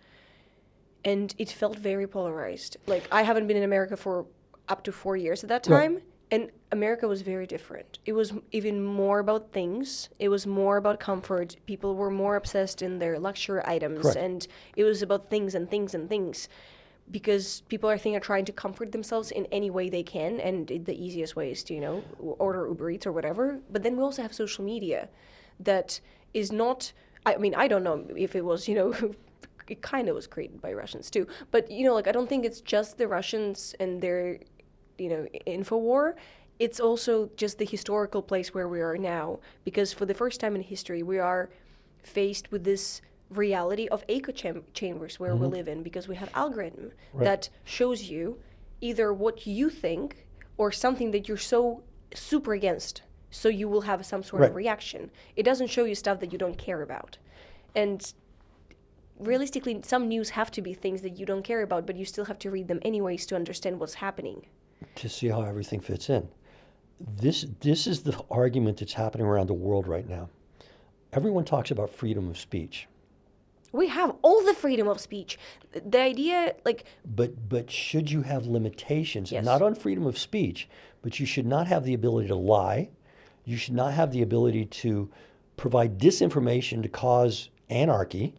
and it felt very polarized. Like, I haven't been in America for up to 4 years at that Right. time. And America was very different. It was even more about things. It was more about comfort. People were more obsessed in their luxury items. Correct. And it was about things and things and things. Because people, I think, are trying to comfort themselves in any way they can. And the easiest way is to, order Uber Eats or whatever. But then we also have social media that is not, I mean, I don't know if it was, it kind of was created by Russians too. But, I don't think it's just the Russians and their info war. It's also just the historical place where we are now, because for the first time in history we are faced with this reality of echo chambers where we live in, because we have algorithm that shows you either what you think or something that you're so super against, so you will have some sort of reaction. It doesn't show you stuff that you don't care about. And realistically, some news have to be things that you don't care about, but you still have to read them anyways to understand what's happening. To see how everything fits in. This is the argument that's happening around the world right now. Everyone talks about freedom of speech. We have all the freedom of speech. The idea, But should you have limitations? Yes. Not on freedom of speech, but you should not have the ability to lie. You should not have the ability to provide disinformation to cause anarchy.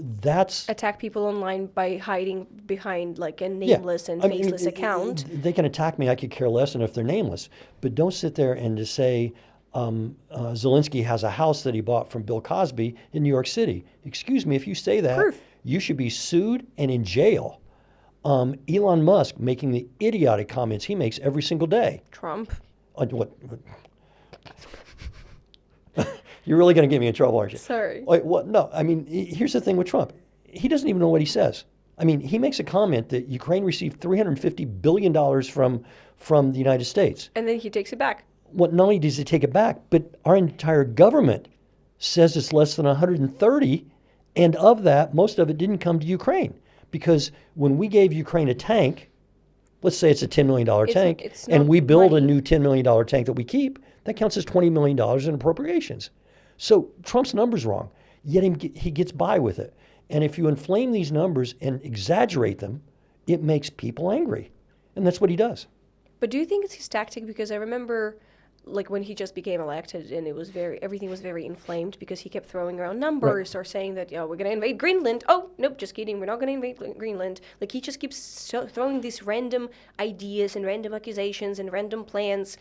That's attack people online by hiding behind a nameless and faceless account. They can attack me. I could care less, and if they're nameless. But don't sit there and just say Zelensky has a house that he bought from Bill Cosby in New York City. Excuse me, if you say that, Proof. you should be sued and in jail. Elon Musk making the idiotic comments he makes every single day. Trump. What? You're really going to get me in trouble, aren't you? Sorry. Wait, what? No, I mean, here's the thing with Trump. He doesn't even know what he says. I mean, he makes a comment that Ukraine received $350 billion from the United States. And then he takes it back. Well, not only does he take it back, but our entire government says it's less than 130, and of that, most of it didn't come to Ukraine. Because when we gave Ukraine a tank, let's say it's a $10 million tank, it's and not we build a money. new $10 million tank that we keep, that counts as $20 million in appropriations. So Trump's number's wrong, yet he gets by with it. And if you inflame these numbers and exaggerate them, it makes people angry. And that's what he does. But do you think it's his tactic? Because I remember when he just became elected, and everything was very inflamed because he kept throwing around numbers or saying that, we're going to invade Greenland. Oh, nope, just kidding. We're not going to invade Greenland. He just keeps throwing these random ideas and random accusations and random plans.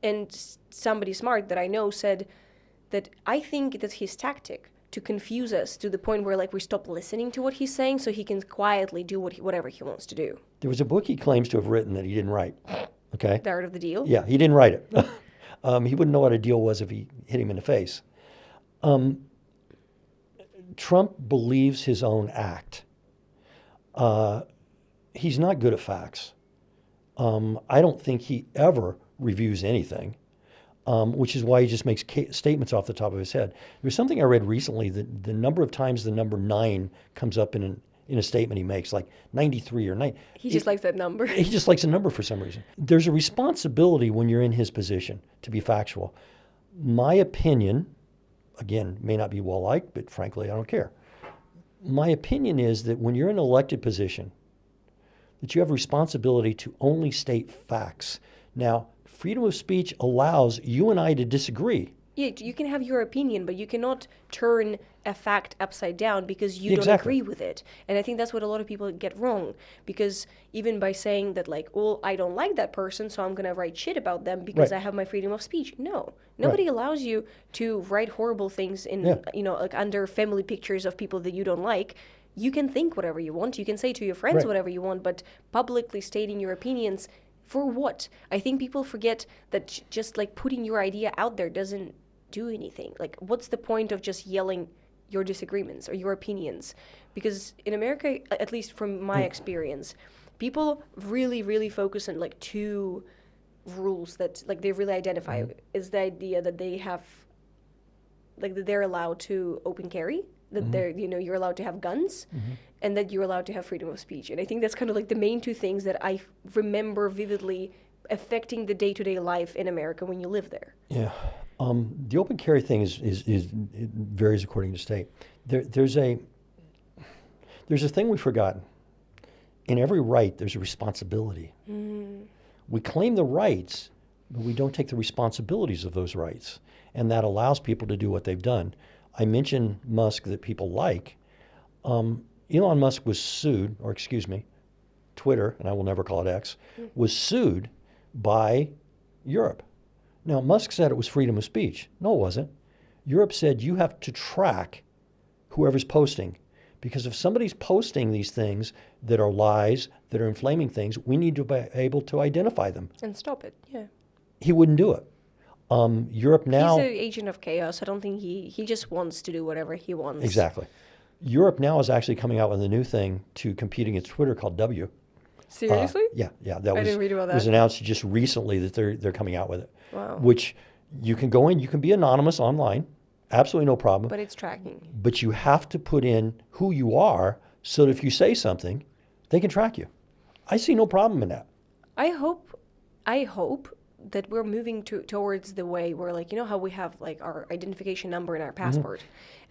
And somebody smart that I know said that I think that's his tactic, to confuse us to the point where we stop listening to what he's saying so he can quietly do whatever he wants to do. There was a book he claims to have written that he didn't write. Okay? The Art of the Deal? Yeah, he didn't write it. He wouldn't know what a deal was if he hit him in the face. Trump believes his own act. He's not good at facts. I don't think he ever reviews anything, which is why he just makes statements off the top of his head. There's something I read recently that the number of times the number 9 comes up in a statement he makes, like 93 or 9. He just likes that number. He just likes a number for some reason. There's a responsibility when you're in his position to be factual. My opinion, again, may not be well liked, but frankly, I don't care. My opinion is that when you're in an elected position, that you have responsibility to only state facts. Now, freedom of speech allows you and I to disagree. Yeah, you can have your opinion, but you cannot turn a fact upside down because you don't Exactly. agree with it. And I think that's what a lot of people get wrong. Because even by saying that, I don't like that person, so I'm going to write shit about them because I have my freedom of speech. No. Nobody allows you to write horrible things in, under family pictures of people that you don't like. You can think whatever you want. You can say to your friends whatever you want, but publicly stating your opinions, for what? I think people forget that just putting your idea out there doesn't do anything. What's the point of just yelling your disagreements or your opinions? Because in America, at least from my experience, people really, really focus on 2 rules that they really identify. Is the idea that they have, that they're allowed to open carry, that they're, you're allowed to have guns, and that you're allowed to have freedom of speech. And I think that's kind of the main 2 things that I remember vividly affecting the day-to-day life in America when you live there. Yeah. The open carry thing is it varies according to state. There's a thing we've forgotten. in every right, there's a responsibility. We claim the rights, but we don't take the responsibilities of those rights. And that allows people to do what they've done. I mentioned Musk that people like. Elon Musk was sued, or excuse me, Twitter, and I will never call it X, was sued by Europe. Now, Musk said it was freedom of speech. No, it wasn't. Europe said you have to track whoever's posting. Because if somebody's posting these things that are lies, that are inflaming things, we need to be able to identify them. And stop it, yeah. He wouldn't do it. Europe now... He's an agent of chaos. I don't think he just wants to do whatever he wants. Exactly. Europe now is actually coming out with a new thing to compete against Twitter called W. Seriously? Yeah. That didn't read about that. was announced just recently that they're coming out with it. Wow. Which you can go in, you can be anonymous online, absolutely no problem. But it's tracking. But you have to put in who you are so that if you say something, they can track you. I see no problem in that. I hope that we're moving towards the way where, like, you know how we have like our identification number in our passport,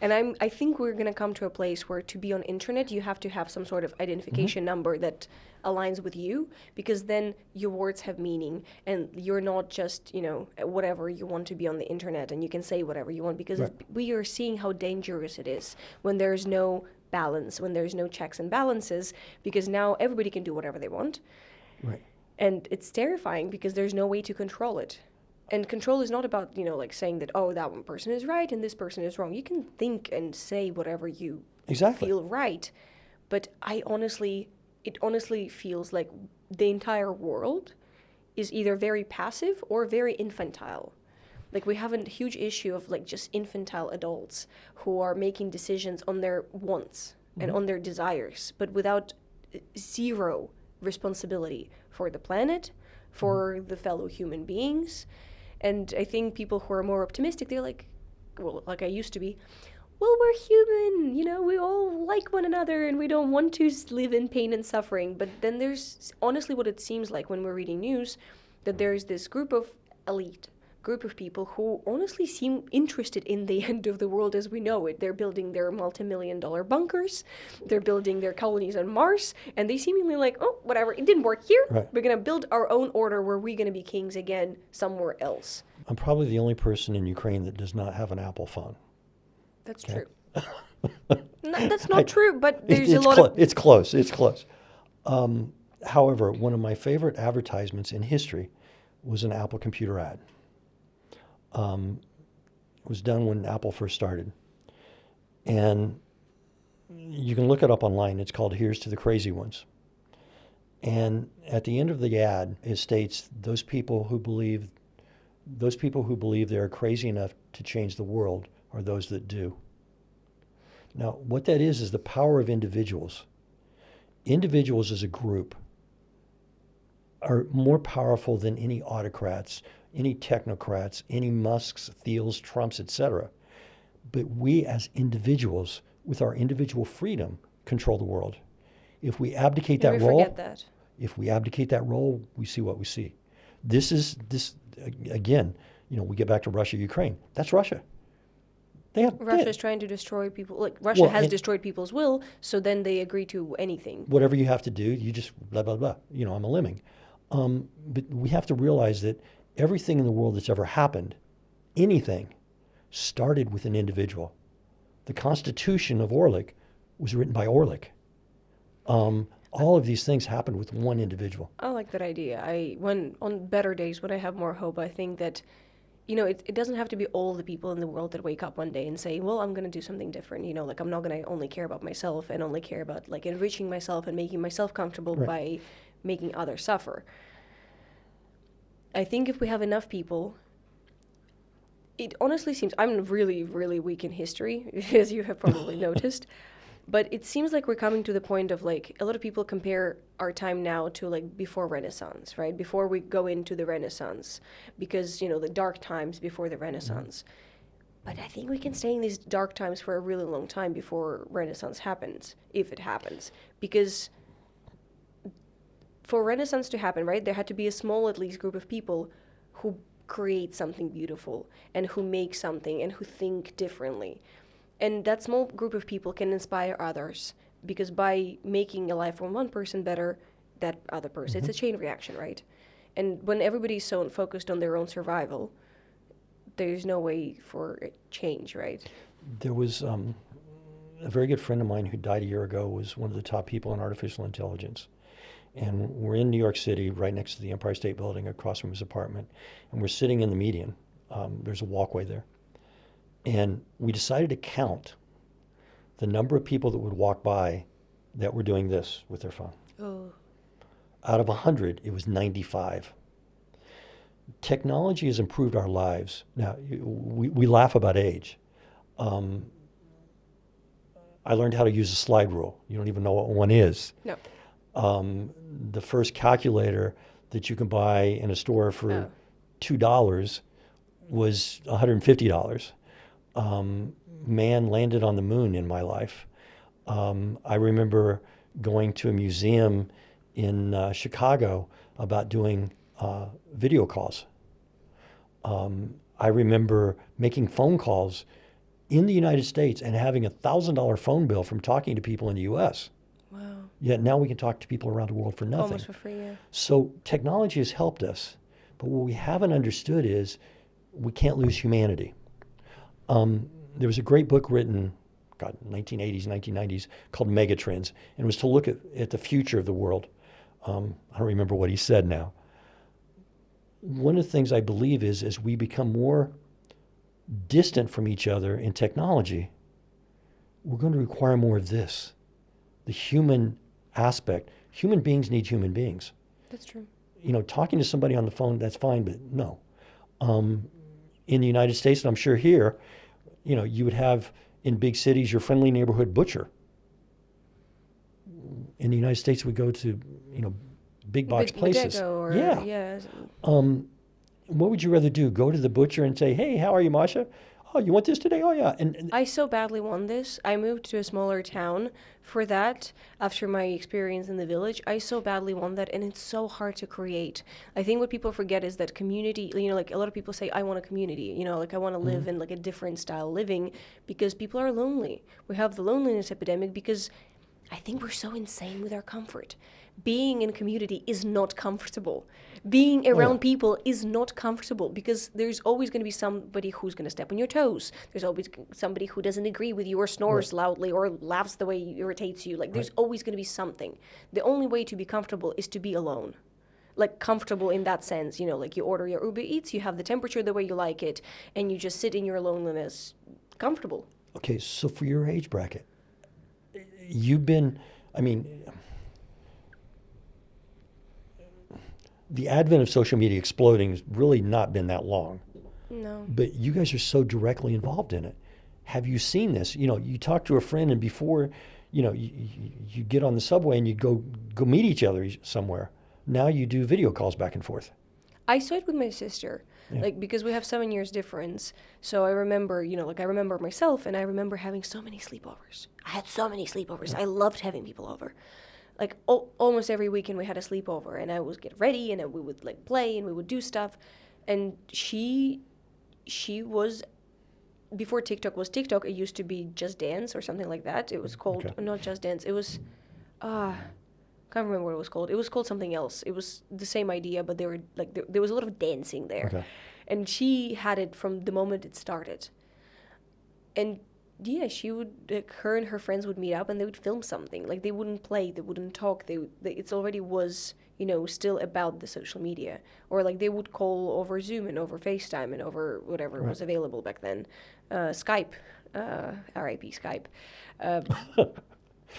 and I think we're gonna come to a place where to be on internet you have to have some sort of identification number that aligns with you, because then your words have meaning and you're not just, you know, whatever you want to be on the internet and you can say whatever you want, because we are seeing how dangerous it is when there's no balance, when there's no checks and balances, because now everybody can do whatever they want. Right. And it's terrifying because there's no way to control it. And control is not about, you know, like saying that, oh, that one person is right and this person is wrong. You can think and say whatever you feel right. But it honestly feels like the entire world is either very passive or very infantile. Like, we have a huge issue of like just infantile adults who are making decisions on their wants and on their desires, but without zero responsibility for the planet, for the fellow human beings. And I think people who are more optimistic, they're like, well, like I used to be, well, we're human, you know, we all like one another and we don't want to live in pain and suffering. But then there's honestly what it seems like when we're reading news, that there's this group of people who honestly seem interested in the end of the world as we know it. They're building their multi-million-dollar bunkers, they're building their colonies on Mars, and they seemingly like, oh, whatever, it didn't work here. Right. We're going to build our own order where we're going to be kings again somewhere else. I'm probably the only person in Ukraine that does not have an Apple phone. That's true. No, that's not true, but there's a lot of... It's close. However, one of my favorite advertisements in history was an Apple computer ad. It was done when Apple first started. And you can look it up online. It's called Here's to the Crazy Ones. And at the end of the ad, it states those people who believe they are crazy enough to change the world are those that do. Now, what that is the power of individuals. Individuals as a group are more powerful than any autocrats, any technocrats, any Musks, Thiels, Trumps, etc. But we as individuals, with our individual freedom, control the world. If we abdicate that role, we see what we see. This again, you know, we get back to Russia, Ukraine. That's Russia. Russia's trying to destroy people. Like, Russia has destroyed people's will, so then they agree to anything. Whatever you have to do, you just blah, blah, blah. You know, I'm a lemming. But we have to realize that everything in the world that's ever happened, anything, started with an individual. The Constitution of Orlik was written by Orlik. All of these things happened with one individual. I like that idea. When on better days, when I have more hope, I think that, you know, it doesn't have to be all the people in the world that wake up one day and say, well, I'm going to do something different. You know, like, I'm not going to only care about myself and only care about, like, enriching myself and making myself comfortable by making others suffer. I think if we have enough people, it honestly seems, I'm really, really weak in history, as you have probably noticed, but it seems like we're coming to the point of, like, a lot of people compare our time now to, like, before Renaissance, right? Before we go into the Renaissance, because, you know, the dark times before the Renaissance. But I think we can stay in these dark times for a really long time before Renaissance happens, if it happens, because for Renaissance to happen, right, there had to be a small, at least, group of people who create something beautiful and who make something and who think differently. And that small group of people can inspire others because by making a life from one person better, that other person, it's a chain reaction, right? And when everybody's so focused on their own survival, there's no way for change, right? There was a very good friend of mine who died a year ago, was one of the top people in artificial intelligence. And we're in New York City, right next to the Empire State Building, across from his apartment. And we're sitting in the median. There's a walkway there. And we decided to count the number of people that would walk by that were doing this with their phone. Oh. Out of 100, it was 95. Technology has improved our lives. Now, we laugh about age. I learned how to use a slide rule. You don't even know what one is. No. The first calculator that you can buy in a store for $2 was $150. Man landed on the moon in my life. I remember going to a museum in Chicago about doing video calls. I remember making phone calls in the United States and having a $1,000 phone bill from talking to people in the U.S. Wow. Yet now we can talk to people around the world for nothing. Almost for free, yeah. So technology has helped us, but what we haven't understood is we can't lose humanity. There was a great book written, 1980s, 1990s, called Megatrends, and it was to look at the future of the world. I don't remember what he said now. One of the things I believe is as we become more distant from each other in technology, we're going to require more of this, the human aspect. Human beings need human beings. That's true. You know, talking to somebody on the phone, that's fine, but no. In the United States, and I'm sure here, you know, you would have in big cities your friendly neighborhood butcher. In the United States, we go to, you know, big box places. Or, yeah. What would you rather do? Go to the butcher and say, "Hey, how are you, Masha? Oh, you want this today? Oh, yeah." And I so badly want this. I moved to a smaller town for that after my experience in the village. I so badly want that, and it's so hard to create. I think what people forget is that community, you know, like a lot of people say, I want a community, you know, like I want to live in like a different style living because people are lonely. We have the loneliness epidemic because I think we're so insane with our comfort. Being in community is not comfortable. Being around people is not comfortable because there's always going to be somebody who's going to step on your toes. There's always somebody who doesn't agree with you or snores loudly or laughs the way it irritates you. Like there's always going to be something. The only way to be comfortable is to be alone. Like comfortable in that sense, you know, like you order your Uber Eats, you have the temperature the way you like it, and you just sit in your loneliness comfortable. okay, so for your age bracket, you've been, I mean, the advent of social media exploding has really not been that long. No. But you guys are so directly involved in it. Have you seen this? You know, you talk to a friend and before, you know, you get on the subway and you go meet each other somewhere. Now you do video calls back and forth. I saw it with my sister, like because we have 7 years difference. So I remember, you know, like I remember myself and I remember having so many sleepovers. I had so many sleepovers. I loved having people over. Like almost every weekend we had a sleepover and I would get ready and we would like play and we would do stuff. And she was, before TikTok was TikTok, it used to be Just Dance or something like that. It was called, not Just Dance, it was, can't remember what it was called. It was called something else. It was the same idea, but they were like, there was a lot of dancing there. Okay. And she had it from the moment it started. And yeah, she would, like, her and her friends would meet up and they would film something. Like they wouldn't play, they wouldn't talk. It already was, you know, still about the social media. Or like they would call over Zoom and over FaceTime and over whatever was available back then. Skype, RIP Skype.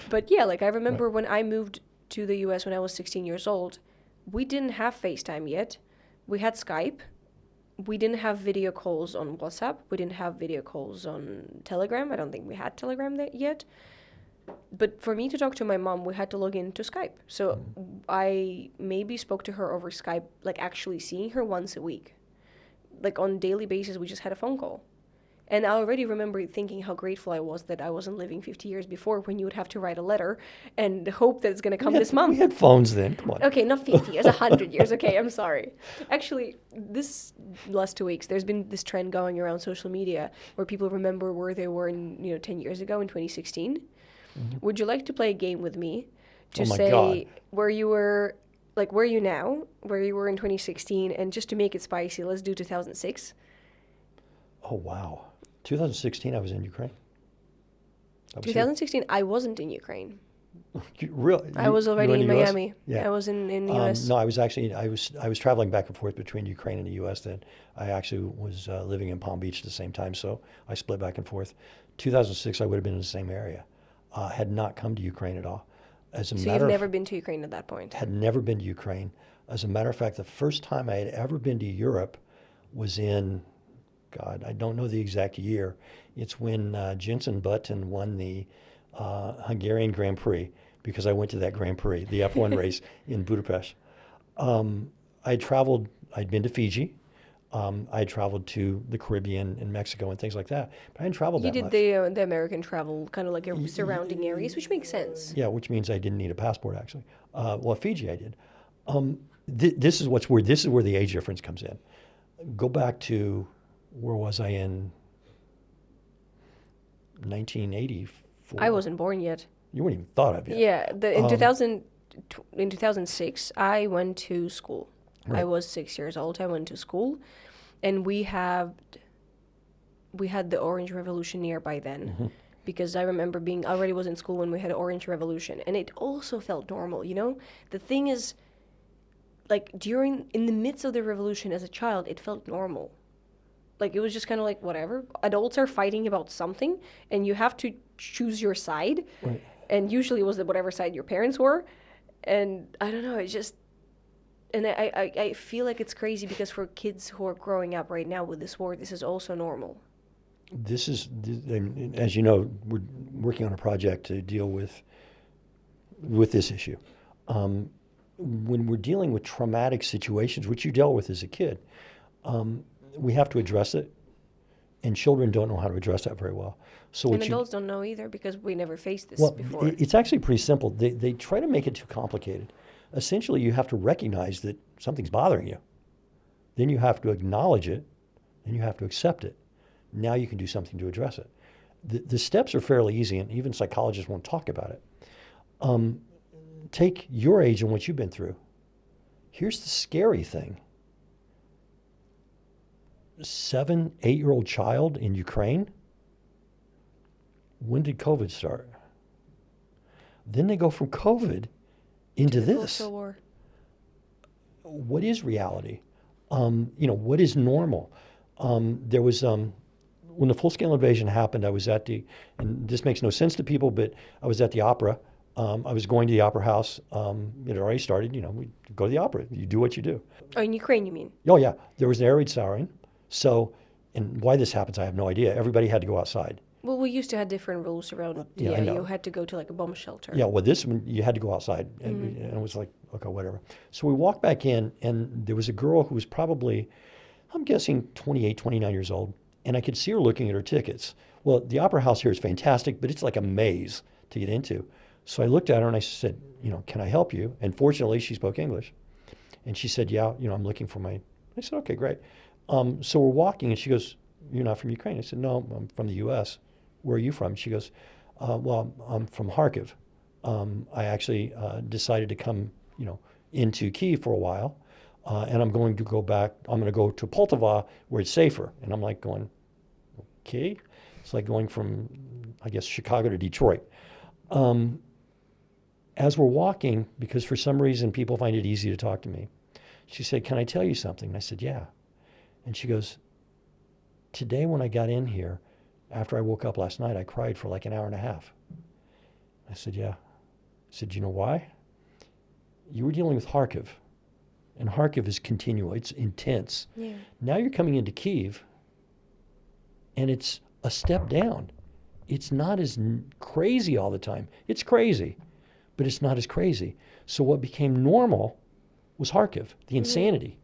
But yeah, like I remember when I moved to the US when I was 16 years old, we didn't have FaceTime yet. We had Skype. We didn't have video calls on WhatsApp. We didn't have video calls on Telegram. I don't think we had Telegram yet. But for me to talk to my mom, we had to log into Skype. So I maybe spoke to her over Skype, like actually seeing her once a week. Like on a daily basis, we just had a phone call. And I already remember thinking how grateful I was that I wasn't living 50 years before when you would have to write a letter and hope that it's going to come this month. We had phones then, come on. Okay, not 50 years, 100 years. Okay, I'm sorry. Actually, this last 2 weeks, there's been this trend going around social media where people remember where they were in, 10 years ago in 2016. Would you like to play a game with me to Oh my say God. where you were, like where you now, where you were in 2016, and just to make it spicy, let's do 2006. Oh, wow. 2016, I was in Ukraine. I was here. 2016, I wasn't in Ukraine. Really? I was You were already in in the U.S.? Miami. Yeah. I was in the US. No, I was traveling back and forth between Ukraine and the U.S. then. I actually was living in Palm Beach at the same time, so I split back and forth. 2006, I would have been in the same area. Had not come to Ukraine at all. As a So you've matter never of, been to Ukraine at that point. had never been to Ukraine. As a matter of fact, the first time I had ever been to Europe was in, God, I don't know the exact year. It's when Jenson Button won the Hungarian Grand Prix, because I went to that Grand Prix, the F1 race in Budapest. I traveled, I'd been to Fiji. I had traveled to the Caribbean and Mexico and things like that, but I hadn't traveled You that did much. the American travel, kind of like your surrounding areas, which makes sense. Yeah, which means I didn't need a passport actually. Well, Fiji I did. This is what's weird. This is where the age difference comes in. Go back to, where was I in 1984? I wasn't born yet. You weren't even thought of yet. Yeah, in Um, 2006, I went to school. I Right. was 6 years old. I went to school, and we had the Orange Revolution nearby then, because I remember being already was in school when we had Orange Revolution, and it also felt normal. You know, the thing is, like in the midst of the revolution as a child, it felt normal. Like it was just kind of like whatever. Adults are fighting about something, and you have to choose your side. Right. And usually it was whatever side your parents were. And I don't know, it's just, and I feel like it's crazy because for kids who are growing up right now with this war, this is also normal. This is, as you know, we're working on a project to deal with this issue. When we're dealing with traumatic situations, which you dealt with as a kid, we have to address it, and children don't know how to address that very well. So And what you, adults don't know either because we never faced this well, before. it's actually pretty simple. They try to make it too complicated. Essentially, you have to recognize that something's bothering you. Then you have to acknowledge it, and you have to accept it. Now you can do something to address it. The steps are fairly easy, and even psychologists won't talk about it. Take your age and what you've been through. Here's the scary thing. 7, 8-year-old child in Ukraine. When did COVID start? Then they go from COVID into The this. Civil War. What is reality? What is normal? There was, when the full-scale invasion happened, I was at and this makes no sense to people, but I was at the opera. I was going to the opera house. It had already started. We go to the opera. You do what you do. Oh, in Ukraine, you mean? Oh, yeah. There was an air raid siren. So, and why this happens, I have no idea. Everybody had to go outside. Well, we used to have different rules around. Yeah, I know. You had to go to like a bomb shelter. Yeah, well, this one, you had to go outside. And it was like, okay, whatever. So we walked back in, and there was a girl who was probably, I'm guessing 28, 29 years old. And I could see her looking at her tickets. Well, the opera house here is fantastic, but it's like a maze to get into. So I looked at her and I said, can I help you? And fortunately, she spoke English. And she said, yeah, I'm looking for I said, okay, great. So we're walking, and she goes, you're not from Ukraine? I said, no, I'm from the U.S. Where are you from? She goes, well, I'm from Kharkiv. I actually decided to come, into Kyiv for a while, and I'm going to go back. I'm going to go to Poltava where it's safer. And I'm like going, okay. It's like going from, I guess, Chicago to Detroit. As we're walking, because for some reason people find it easy to talk to me, she said, can I tell you something? And I said, yeah. And she goes, today when I got in here, after I woke up last night, I cried for like an hour and a half. I said, yeah. I said, you know why? You were dealing with Kharkiv, and Kharkiv is continual. It's intense. Yeah. Now you're coming into Kyiv, and it's a step down. It's not as crazy all the time. It's crazy, but it's not as crazy. So what became normal was Kharkiv, the insanity.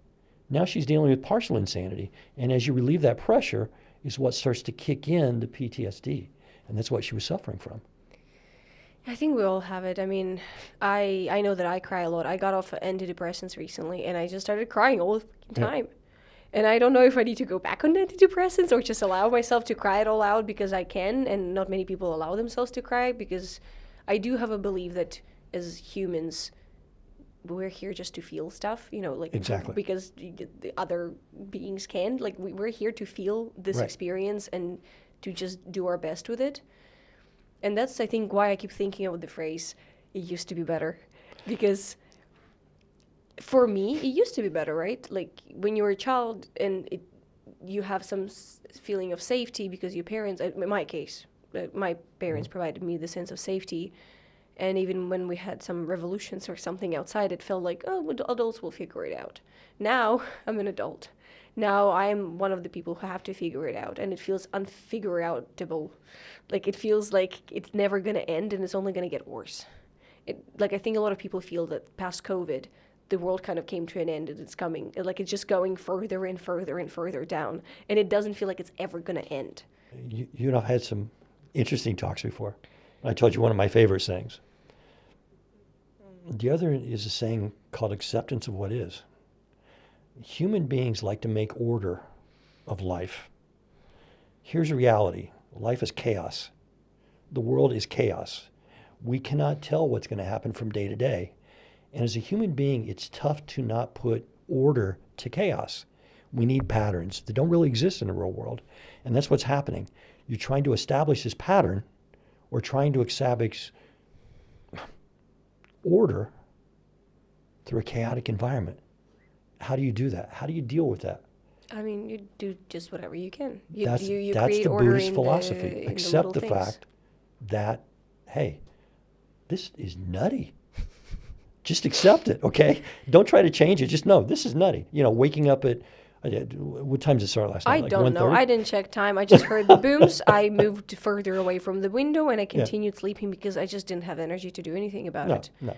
Now she's dealing with partial insanity. And as you relieve that pressure is what starts to kick in the PTSD. And that's what she was suffering from. I think we all have it. I mean, I know that I cry a lot. I got off antidepressants recently, and I just started crying all the fucking time. And I don't know if I need to go back on antidepressants or just allow myself to cry it all out because I can, and not many people allow themselves to cry because I do have a belief that as humans, we're here just to feel stuff, like Exactly. because the other beings can. Like we're here to feel this Right. experience and to just do our best with it. And that's, I think, why I keep thinking of the phrase, it used to be better. Because for me, it used to be better, right? Like when you were a child and you have some feeling of safety because your parents, in my case, my parents provided me the sense of safety. And even when we had some revolutions or something outside, it felt like, oh, adults will figure it out. Now I'm an adult. Now I'm one of the people who have to figure it out. And it feels unfigure outable. Like it feels like it's never going to end and it's only going to get worse. Like I think a lot of people feel that past COVID, the world kind of came to an end and it's coming. Like it's just going further and further and further down. And it doesn't feel like it's ever going to end. You and I've had some interesting talks before. I told you one of my favorite sayings. The other is a saying called acceptance of what is. Human beings like to make order of life. Here's reality. Life is chaos. The world is chaos. We cannot tell what's going to happen from day to day. And as a human being, it's tough to not put order to chaos. We need patterns that don't really exist in the real world. And that's what's happening. You're trying to establish this pattern or trying to establish order through a chaotic environment. How do you do that? How do you deal with that? I mean, you do just whatever you can. That's You that's create the order Buddhist in philosophy. in the Accept little the things. fact that, hey, this is nutty. Just accept it, okay? Don't try to change it. Just know this is nutty. Waking up at what time did it start last night? I Like don't know. 1:30? I didn't check time. I just heard the booms. I moved further away from the window and I Yeah. continued sleeping because I just didn't have energy to do anything about No, it. no.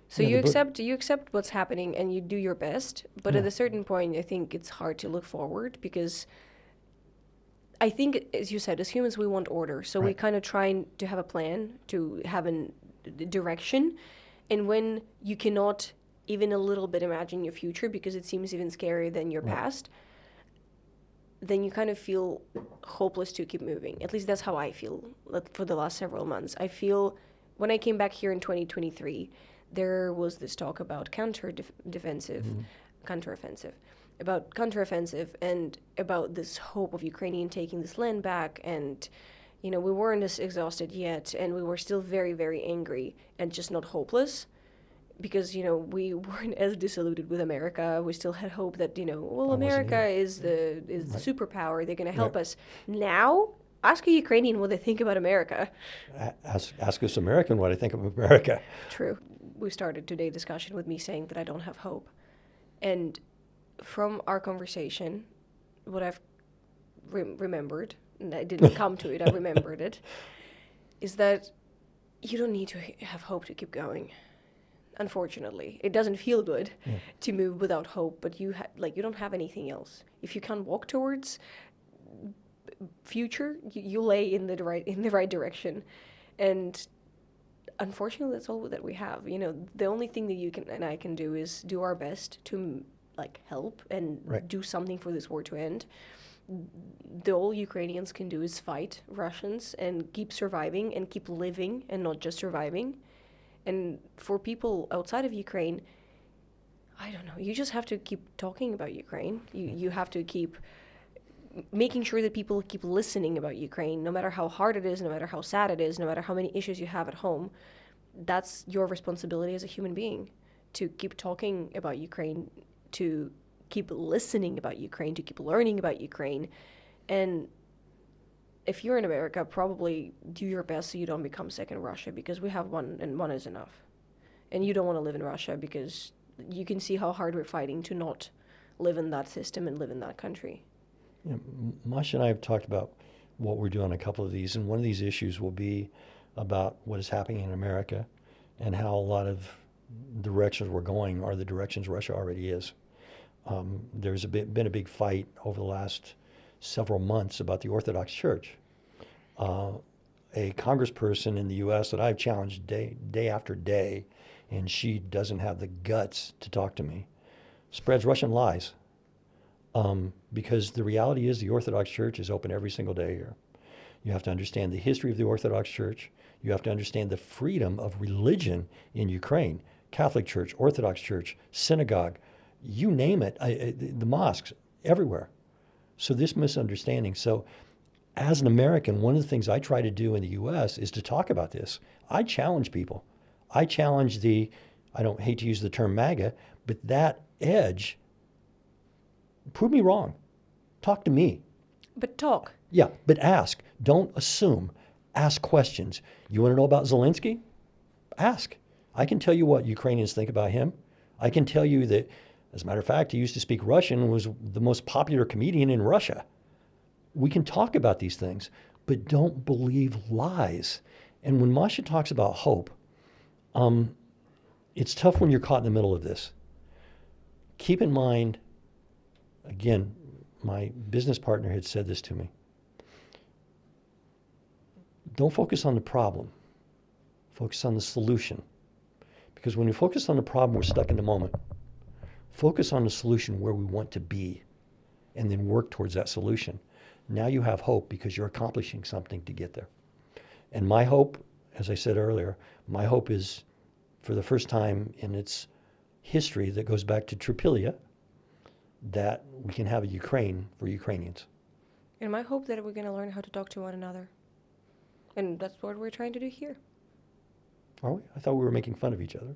So Yeah, you the Bud- accept what's happening and you do your best, but Yeah. at a certain point I think it's hard to look forward because I think, as you said, as humans we want order. So we Right. kind of trying to have a plan, to have a direction, and when you cannot even a little bit imagine your future because it seems even scarier than your Right. past, then you kind of feel hopeless to keep moving. At least that's how I feel for the last several months. I feel when I came back here in 2023, there was this talk about counteroffensive, about counteroffensive and about this hope of Ukrainian taking this land back. And, we weren't as exhausted yet and we were still very, very angry and just not hopeless because we weren't as disillusioned with America. We still had hope that well, I wasn't America either. is the Right. superpower. They're going to help Right. us. Now, ask a Ukrainian what they think about America. Ask us American what I think of America. True. We started today's discussion with me saying that I don't have hope, and from our conversation, what I've remembered, and I didn't come to it, I remembered it, is that you don't need to have hope to keep going. Unfortunately, it doesn't feel good Yeah. to move without hope, but you don't have anything else. If you can't walk towards future, you lay in the right direction, and unfortunately, that's all that we have. The only thing that you can and I can do is do our best to help and Right. do something for this war to end. The all Ukrainians can do is fight Russians and keep surviving and keep living and not just surviving. And for people outside of Ukraine, I don't know, you just have to keep talking about Ukraine. You have to keep making sure that people keep listening about Ukraine, no matter how hard it is, no matter how sad it is, no matter how many issues you have at home. That's your responsibility as a human being, to keep talking about Ukraine, to keep listening about Ukraine, to keep learning about Ukraine. And if you're in America, probably do your best so you don't become sick in Russia, because we have one and one is enough. And you don't want to live in Russia because you can see how hard we're fighting to not live in that system and live in that country. Masha and I have talked about what we're doing on a couple of these, and one of these issues will be about what is happening in America and how a lot of directions we're going are the directions Russia already is. There's been a big fight over the last several months about the Orthodox Church. A congressperson in the U.S. that I've challenged day after day, and she doesn't have the guts to talk to me, spreads Russian lies. Because the reality is the Orthodox Church is open every single day here. You have to understand the history of the Orthodox Church. You have to understand the freedom of religion in Ukraine. Catholic Church, Orthodox Church, synagogue, you name it, the mosques, everywhere. So this misunderstanding. So as an American, one of the things I try to do in the U.S. is to talk about this. I challenge people. I challenge I don't hate to use the term MAGA, but that edge, prove me wrong. Talk to me. But talk. Yeah, but ask. Don't assume. Ask questions. You want to know about Zelensky? Ask. I can tell you what Ukrainians think about him. I can tell you that, as a matter of fact, he used to speak Russian, was the most popular comedian in Russia. We can talk about these things, but don't believe lies. And when Masha talks about hope, it's tough when you're caught in the middle of this. Keep in mind, again, my business partner had said this to me. Don't focus on the problem. Focus on the solution. Because when we focus on the problem, we're stuck in the moment. Focus on the solution where we want to be and then work towards that solution. Now you have hope because you're accomplishing something to get there. And my hope, as I said earlier, my hope is for the first time in its history that goes back to Tripilia, that we can have a Ukraine for Ukrainians. And my hope that we're going to learn how to talk to one another. And that's what we're trying to do here. Are we? I thought we were making fun of each other.